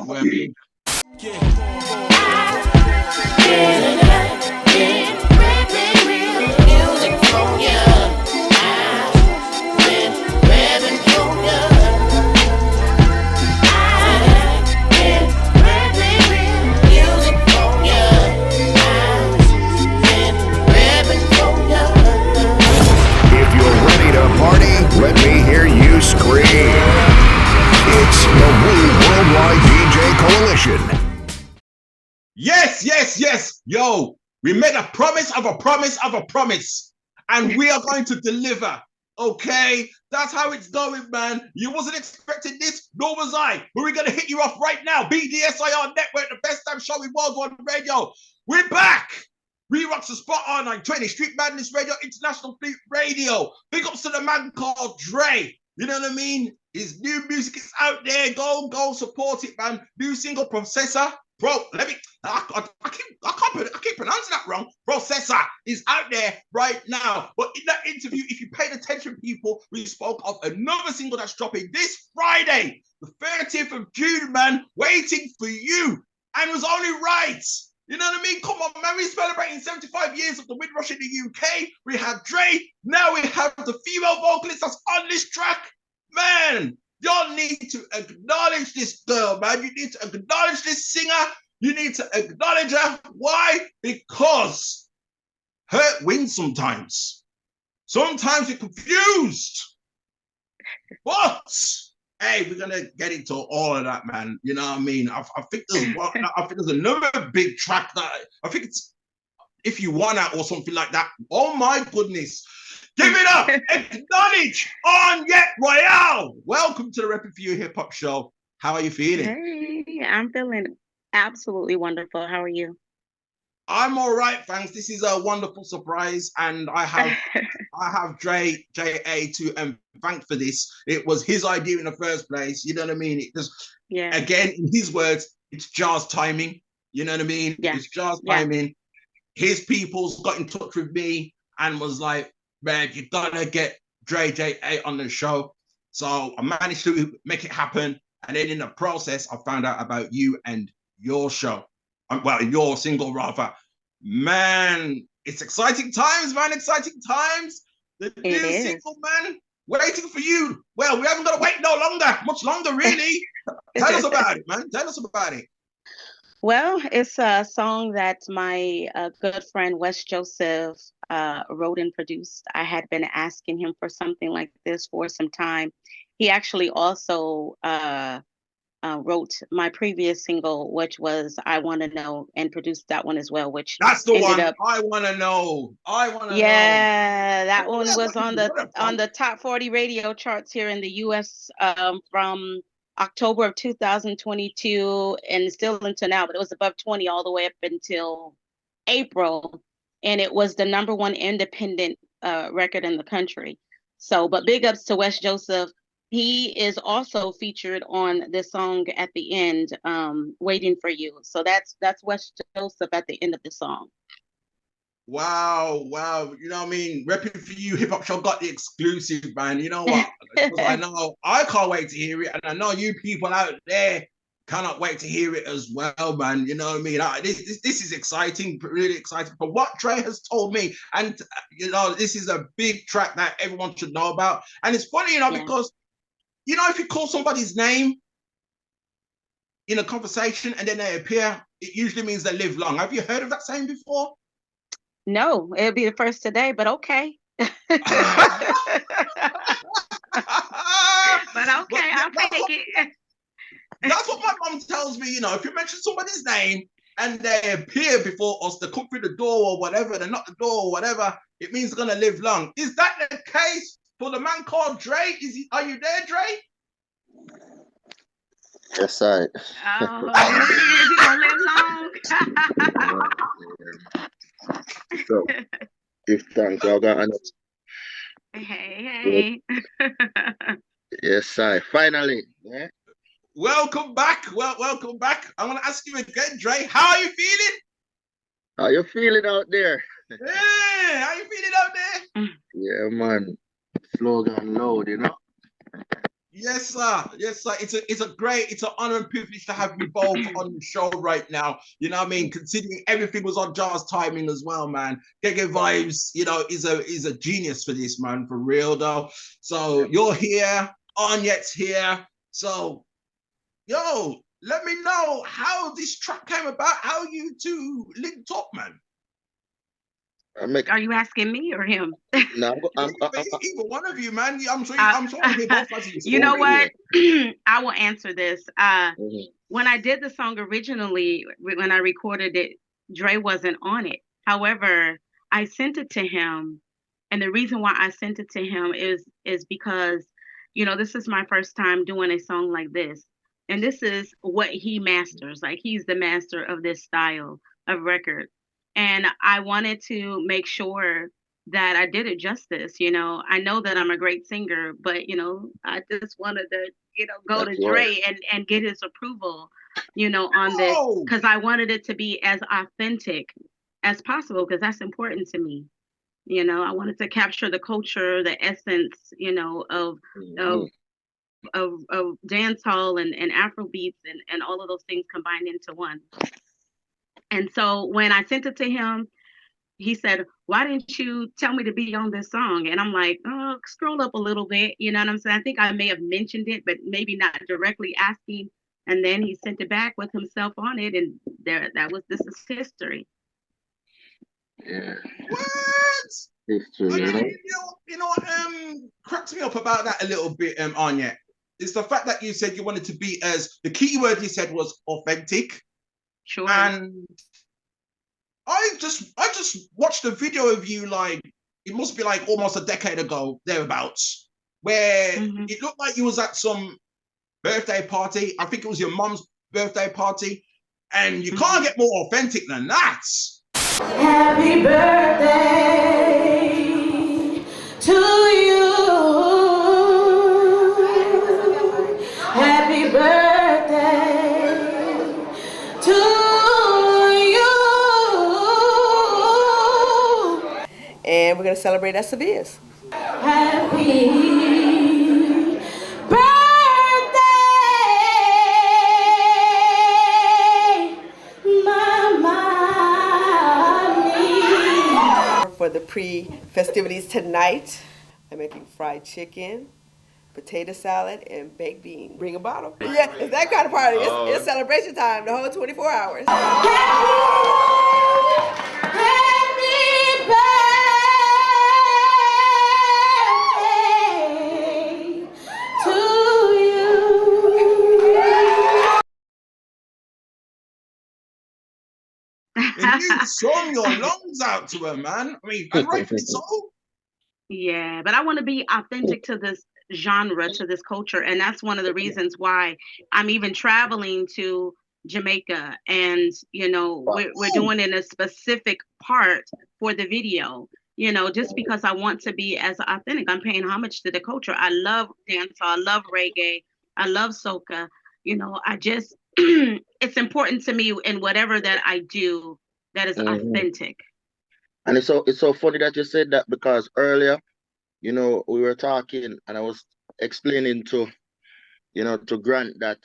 Let me hear you scream. It's the Worldwide DJ Coalition. Yes. Yo, we made a promise of a promise of a promise, and we are going to deliver. Okay, that's how it's going, man. You wasn't expecting this, nor was I. But we're gonna hit you off right now. BDSIR Network, the best damn show in worldwide radio. We're back. ReRocx the Spot R920, Street Madness Radio, International Fleet Radio. Big ups to the man called Dre. You know what I mean? His new music is out there. Go support it, man. New single, Processor. Bro, I keep pronouncing that wrong. Processor is out there right now. But in that interview, if you paid attention, people, we spoke of another single that's dropping this Friday, the 30th of June, man. Waiting for you. And it was only right You know what I mean? Come on, man. We're celebrating 75 years of the Windrush in the UK. We have Dre. Now we have the female vocalist that's on this track. Man, y'all need to acknowledge this girl, man. You need to acknowledge this singer. You need to acknowledge her. Why? Because hurt wins sometimes. Sometimes you're confused. But hey, we're gonna get into all of that, man. You know what I mean? I think there's another big track that I think it's If You Wanna or something like that. Oh my goodness. Give it up. Acknowledge Annyett Royale. Welcome to the RePPiN4U Hip Hop Show. How are you feeling? Hey, I'm feeling absolutely wonderful. How are you? I'm all right, thanks. This is a wonderful surprise, and I have Dre Ja to thank for this. It was his idea in the first place. You know what I mean? It just, again, in his words, it's Ja's timing. You know what I mean? Yeah. It's Ja's timing. His people's got in touch with me and was like, man, you gotta get Dre Ja on the show. So I managed to make it happen. And then in the process, I found out about you and your show. Well, your single rather. Man, it's exciting times, man. Exciting times. The new single, man. Waiting for you. Well, we haven't got to wait much longer, really. Tell us about it, man. Tell us about it. Well, it's a song that my good friend Wes Joseph wrote and produced. I had been asking him for something like this for some time. He actually also wrote my previous single, which was I Wanna Know, and produced that one as well, which that's the one. I Wanna Know. I Wanna Know. Yeah, that one was on the top 40 radio charts here in the US from October of 2022 and still until now, but it was above 20 all the way up until April, and it was the #1 independent record in the country. So, but big ups to Wes Joseph. He is also featured on this song at the end, Waiting for You. So that's Wes Joseph at the end of the song. Wow. You know what I mean? RePPiN4U Hip Hop Show got the exclusive, man. You know what? I know I can't wait to hear it. And I know you people out there cannot wait to hear it as well, man. You know what I mean? This is exciting, really exciting. But what Dre has told me, and you know, this is a big track that everyone should know about. And it's funny, you know, because you know, if you call somebody's name in a conversation and then they appear, it usually means they live long. Have you heard of that saying before? No, it'll be the first today, but okay. But okay, I'll take it. That's what my mom tells me, you know, if you mention somebody's name and they appear before us, they come through the door or whatever, they knock the door or whatever, it means they're going to live long. Is that the case for the man called Dre? Are you there, Dre? Yes, I. Oh, he gonna live long. So, if thanks, I got another. Hey. Yes, I. Finally. Yeah. Welcome back. Welcome back. I'm gonna ask you again, Dre. How are you feeling? How you feeling out there? Hey, how you feeling out there? Yeah, man. Slogan load, you know. Yes, sir. It's an honor and privilege to have you both on the show right now. You know what I mean? Considering everything was on Ja's timing as well, man. Gege Vibes, you know, is a genius for this, man, for real though. So you're here, Anyett's here. So, yo, let me know how this track came about, how you two linked up, man. Are you asking me or him? No, either one of you, man. I'm sure you both have your story. You know what? I will answer this. When I did the song originally, when I recorded it, Dre wasn't on it. However, I sent it to him, and the reason why I sent it to him is because, you know, this is my first time doing a song like this, and this is what he masters. Like, he's the master of this style of record. And I wanted to make sure that I did it justice. You know, I know that I'm a great singer, but, you know, I just wanted to, you know, go to Dre and get his approval, you know, on this, because I wanted it to be as authentic as possible, because that's important to me. You know, I wanted to capture the culture, the essence, you know, of dancehall and Afro beats and all of those things combined into one. And so when I sent it to him, he said, "Why didn't you tell me to be on this song?" And I'm like, "Oh, scroll up a little bit." You know what I'm saying? I think I may have mentioned it, but maybe not directly asking. And then he sent it back with himself on it, and this is history. Yeah. What? History, you know? What cracks me up about that a little bit, Annyett, is the fact that you said you wanted to be as, the key word you said was authentic. Sure. And I just watched a video of you, like, it must be like almost a decade ago, thereabouts, where it looked like you was at some birthday party. I think it was your mom's birthday party. And you can't get more authentic than that. Happy birthday to you. Happy birthday to you. And we're going to celebrate as Sevilla's. Happy birthday, Mama. For the pre-festivities tonight, I'm making fried chicken, potato salad, and baked beans. Bring a bottle. Yeah, it's that kind of party. It's celebration time, the whole 24 hours. And you sung your lungs out to her, man. I mean, and rightfully so. Yeah, but I want to be authentic to this genre, to this culture, and that's one of the reasons why I'm even traveling to Jamaica, and we're doing in a specific part for the video. Just because I want to be as authentic. I'm paying homage to the culture. I love dancehall, I love reggae, I love soca. I just it's important to me in whatever that I do that is authentic. And it's so funny that you said that, because earlier, we were talking and I was explaining to Grant that,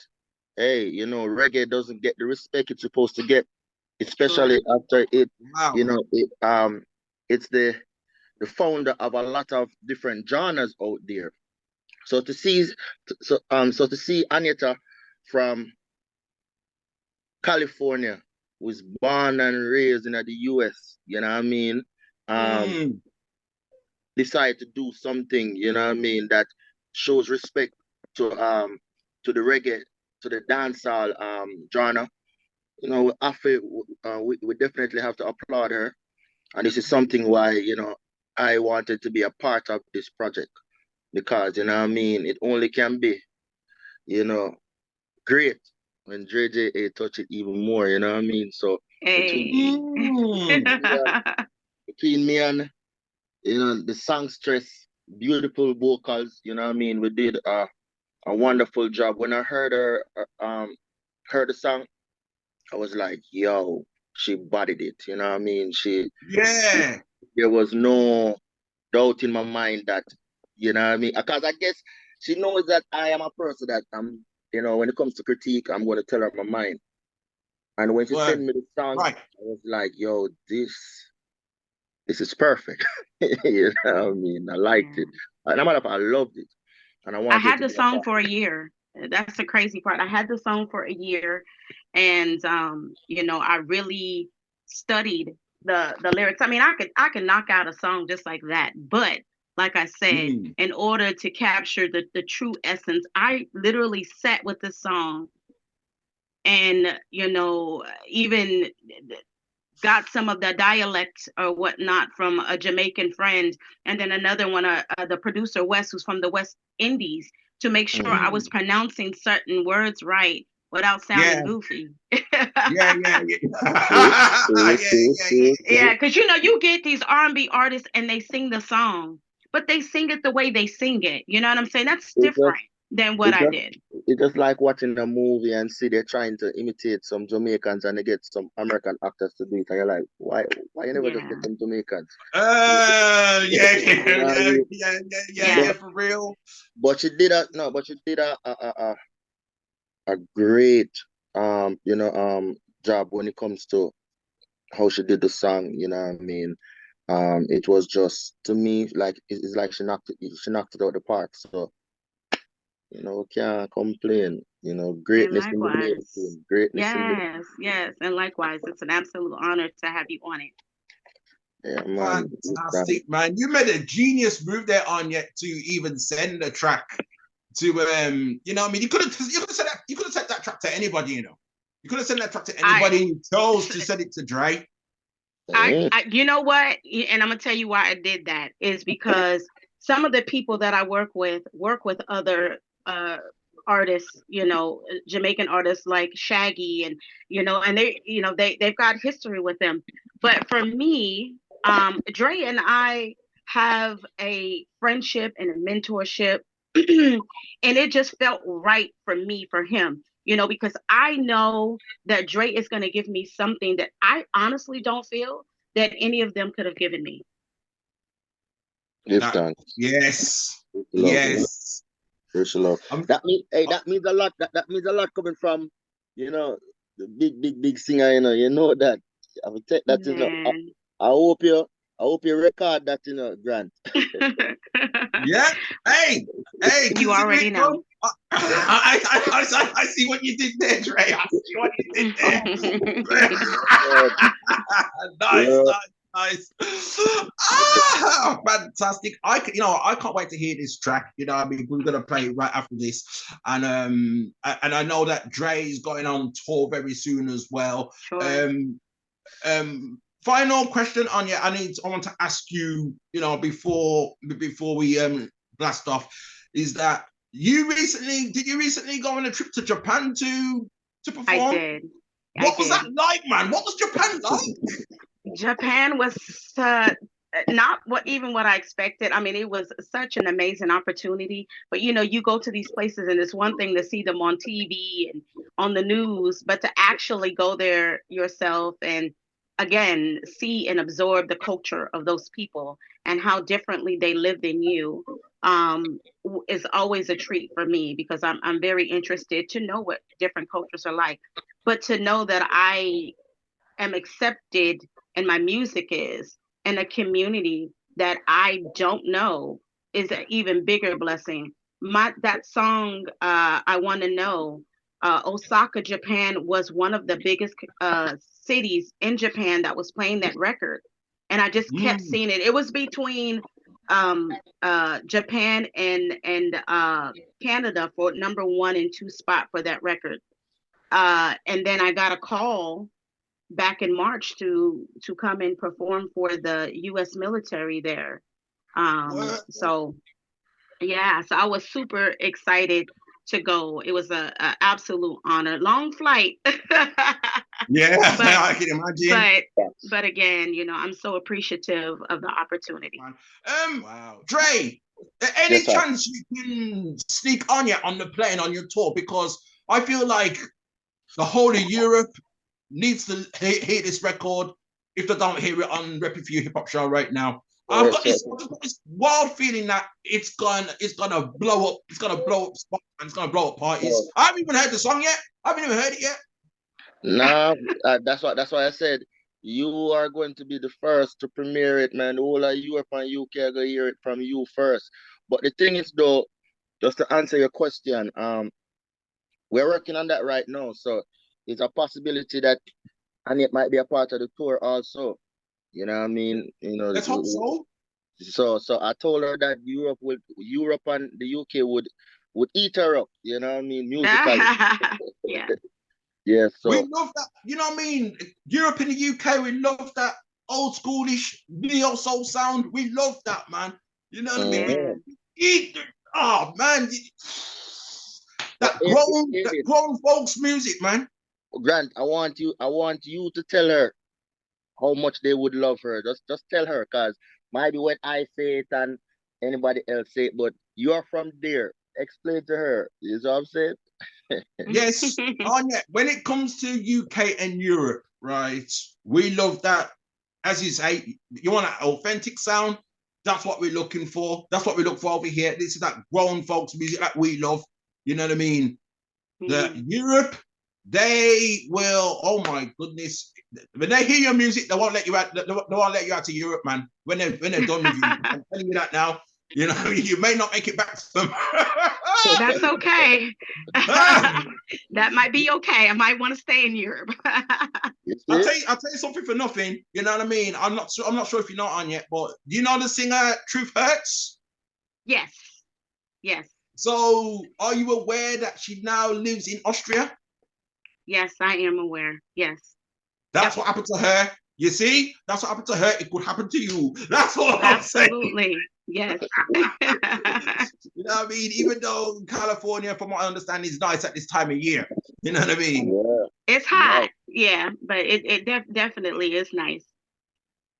hey, reggae doesn't get the respect it's supposed to get, especially after it, it's the founder of a lot of different genres out there. So to see Annyett from California, was born and raised in the US, you know what I mean? Decide to do something, that shows respect to the reggae, to the dancehall genre. We definitely have to applaud her. And this is something why, I wanted to be a part of this project, because, it only can be, great when Dre Ja touch it even more, you know what I mean? So between me and the songstress, beautiful vocals, you know what I mean? We did a wonderful job. When I heard her heard the song, I was like, yo, she bodied it, you know what I mean? There was no doubt in my mind that, you know what I mean? Because I guess she knows that I am a person that when it comes to critique, I'm going to tell her my mind. And when she sent me the song, I was like, yo, this is perfect. You know what I mean? I liked it. And I loved it. And I had the song for a year. That's the crazy part. I had the song for a year, and I really studied the lyrics. I mean, I could knock out a song just like that, but like I said, in order to capture the true essence, I literally sat with the song and, even got some of the dialect or whatnot from a Jamaican friend. And then another one, the producer, Wes, who's from the West Indies, to make sure I was pronouncing certain words right without sounding goofy. Yeah, because you get these R&B artists and they sing the song, but they sing it the way they sing it. You know what I'm saying? That's different than what I did. It's just like watching a movie and see they're trying to imitate some Jamaicans and they get some American actors to do it. And you're like, why you never just get some Jamaicans? Yeah, for real. But she did a great job when it comes to how she did the song, you know what I mean? It was just, to me, like it's like she knocked it out the park. So, can't complain. And Greatness in the likewise. making. Greatness in the Yes, yes. And likewise, it's an absolute honor to have you on it. Yeah, man. Fantastic, man. You made a genius move there, Annyett, to even send a track to you know what I mean? You could have sent that track to anybody, you know. You could have sent that track to anybody. You chose to send it to Dre. You know what? And I'm gonna tell you why I did that is because some of the people that I work with other artists, Jamaican artists like Shaggy, and and they've got history with them. But for me, Dre and I have a friendship and a mentorship, and it just felt right for me, for him. Because I know that Dre is going to give me something that I honestly don't feel that any of them could have given me. Yes. Yes. First love. That means a lot. That means a lot coming from, the big singer. You know that. I will take that. I hope you record that. Grant. Yeah. Hey. You already know. I see what you did there, Dre. I see what you did there. Nice. Fantastic. I can't wait to hear this track. We're gonna play it right after this. And I know that Dre is going on tour very soon as well. Sure. Final question, Annyett. I want to ask you, before we blast off, is that did you recently go on a trip to Japan to perform? I did. What was that like, man? What was Japan like? Japan was not what I expected. I mean, it was such an amazing opportunity. But you go to these places, and it's one thing to see them on TV and on the news, but to actually go there yourself and again see and absorb the culture of those people and how differently they live than you is always a treat for me, because I'm very interested to know what different cultures are like. But to know that I am accepted and my music is in a community that I don't know is an even bigger blessing. That song, I Want to Know, Osaka, Japan was one of the biggest cities in Japan that was playing that record. And I just kept seeing it. It was between Japan and Canada for number 1 and 2 spot for that record. And then I got a call back in March to come and perform for the U.S. military there. So I was super excited to go. It was a absolute honor. Long flight. Yeah, I can imagine. But again, I'm so appreciative of the opportunity. Wow. Dre, any chance you can sneak Annyett on the plane on your tour? Because I feel like the whole of Europe needs to hear this record if they don't hear it on RePPiN4U Hip Hop Show right now. I've got this wild feeling that it's gonna blow up. It's gonna blow up spots and it's gonna blow up parties. I haven't even heard the song yet. I haven't even heard it yet. Nah, that's why I said you are going to be the first to premiere it, man. The whole of Europe and UK are gonna hear it from you first. But the thing is, though, just to answer your question, we're working on that right now. So it's a possibility that Annyett might be a part of the tour also. You know what I mean? Let's hope so. So I told her that Europe and the UK would eat her up. You know what I mean? Musically. Yeah. Yeah. So we love that. You know what I mean? Europe and the UK, we love that old schoolish neo soul sound. We love that, man. You know what I mean? Oh man, that grown folks music, man. Grant, I want you to tell her how much they would love her. Just tell her, because maybe when I say it and anybody else say it, but you're from there. Explain to her. You know what I'm saying? Yes, Annyett, when it comes to UK and Europe, right, we love that. As you say, you want an authentic sound. That's what we're looking for. That's what we look for over here. This is that grown folks music that we love. You know what I mean? The Europe, they will, oh my goodness, when they hear your music, they won't let you out. They won't let you out to Europe, man. When they're done with you, I'm telling you that now. You know, you may not make it back to them. That's okay. That might be okay. I might want to stay in Europe. I'll tell you something for nothing. You know what I mean? I'm not sure if you know Annyett, but do you know the singer Truth Hurts? Yes. Yes. So, are you aware that she now lives in Austria? Yes, I am aware. Yes. That's what happened to her. You see? That's what happened to her. It could happen to you. That's what I'm saying. Absolutely. Yes. You know what I mean? Even though California, from what I understand, is nice at this time of year. You know what I mean? Yeah. It's hot. Yeah, but it definitely is nice.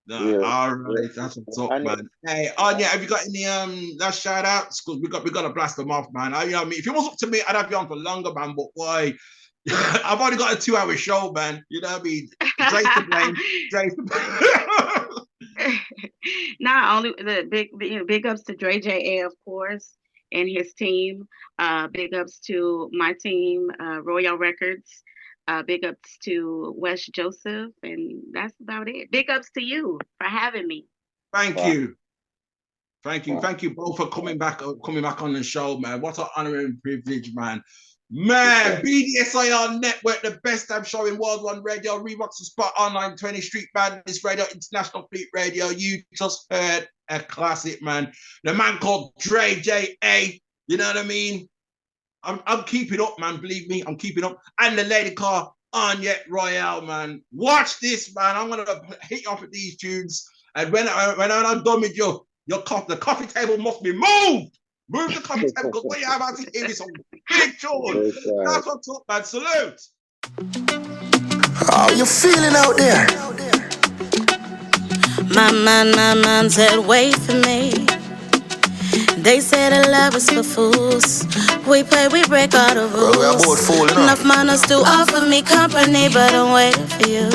No, Yeah. all right, that's what's up, man. Hey, Annyett, have you got any last shout outs? Because we got to blast them off, man. You know what I mean? If it was up to me, I'd have you on for longer, man. But why? I've only got a 2-hour show, man. You know what I mean? Dre's to blame. Dre's to blame. Not only the big ups to Dre Ja, of course, and his team. Big ups to my team, Royale Records. Big ups to Wes Joseph, and that's about it. Big ups to you for having me. Thank you. Thank you both for coming back on the show, man. What an honor and privilege, man. Man, BDSIR Network, the best damn show in World One Radio, RePPiN4U Spot Online 20 Street Madness Radio, International Fleet Radio. You just heard a classic, man. The man called Dre Ja. You know what I mean? I'm keeping up, man. Believe me, I'm keeping up. And the lady called Annyett Royale, man. Watch this, man. I'm gonna hit you off with these tunes. And when I'm done with you, the coffee table must be moved. Move the coffee table, because what you have to hear is some big tune. That's what's up, man. Salute. How you feeling out there? My man said, wait for me. They say that love is for fools. We play, we break all the rules. Well, we are both fooling, Enough manners to offer me company, but I'm waiting for you.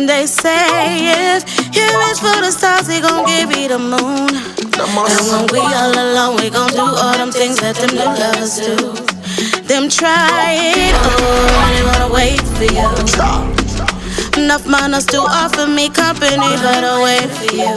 They say if you reach for the stars, they gon' give you the moon. And when we all alone, we gon' do all them things that them new lovers do. Them try it, oh, they wanna wait for you. Enough manners to offer me company, but I'll wait for you.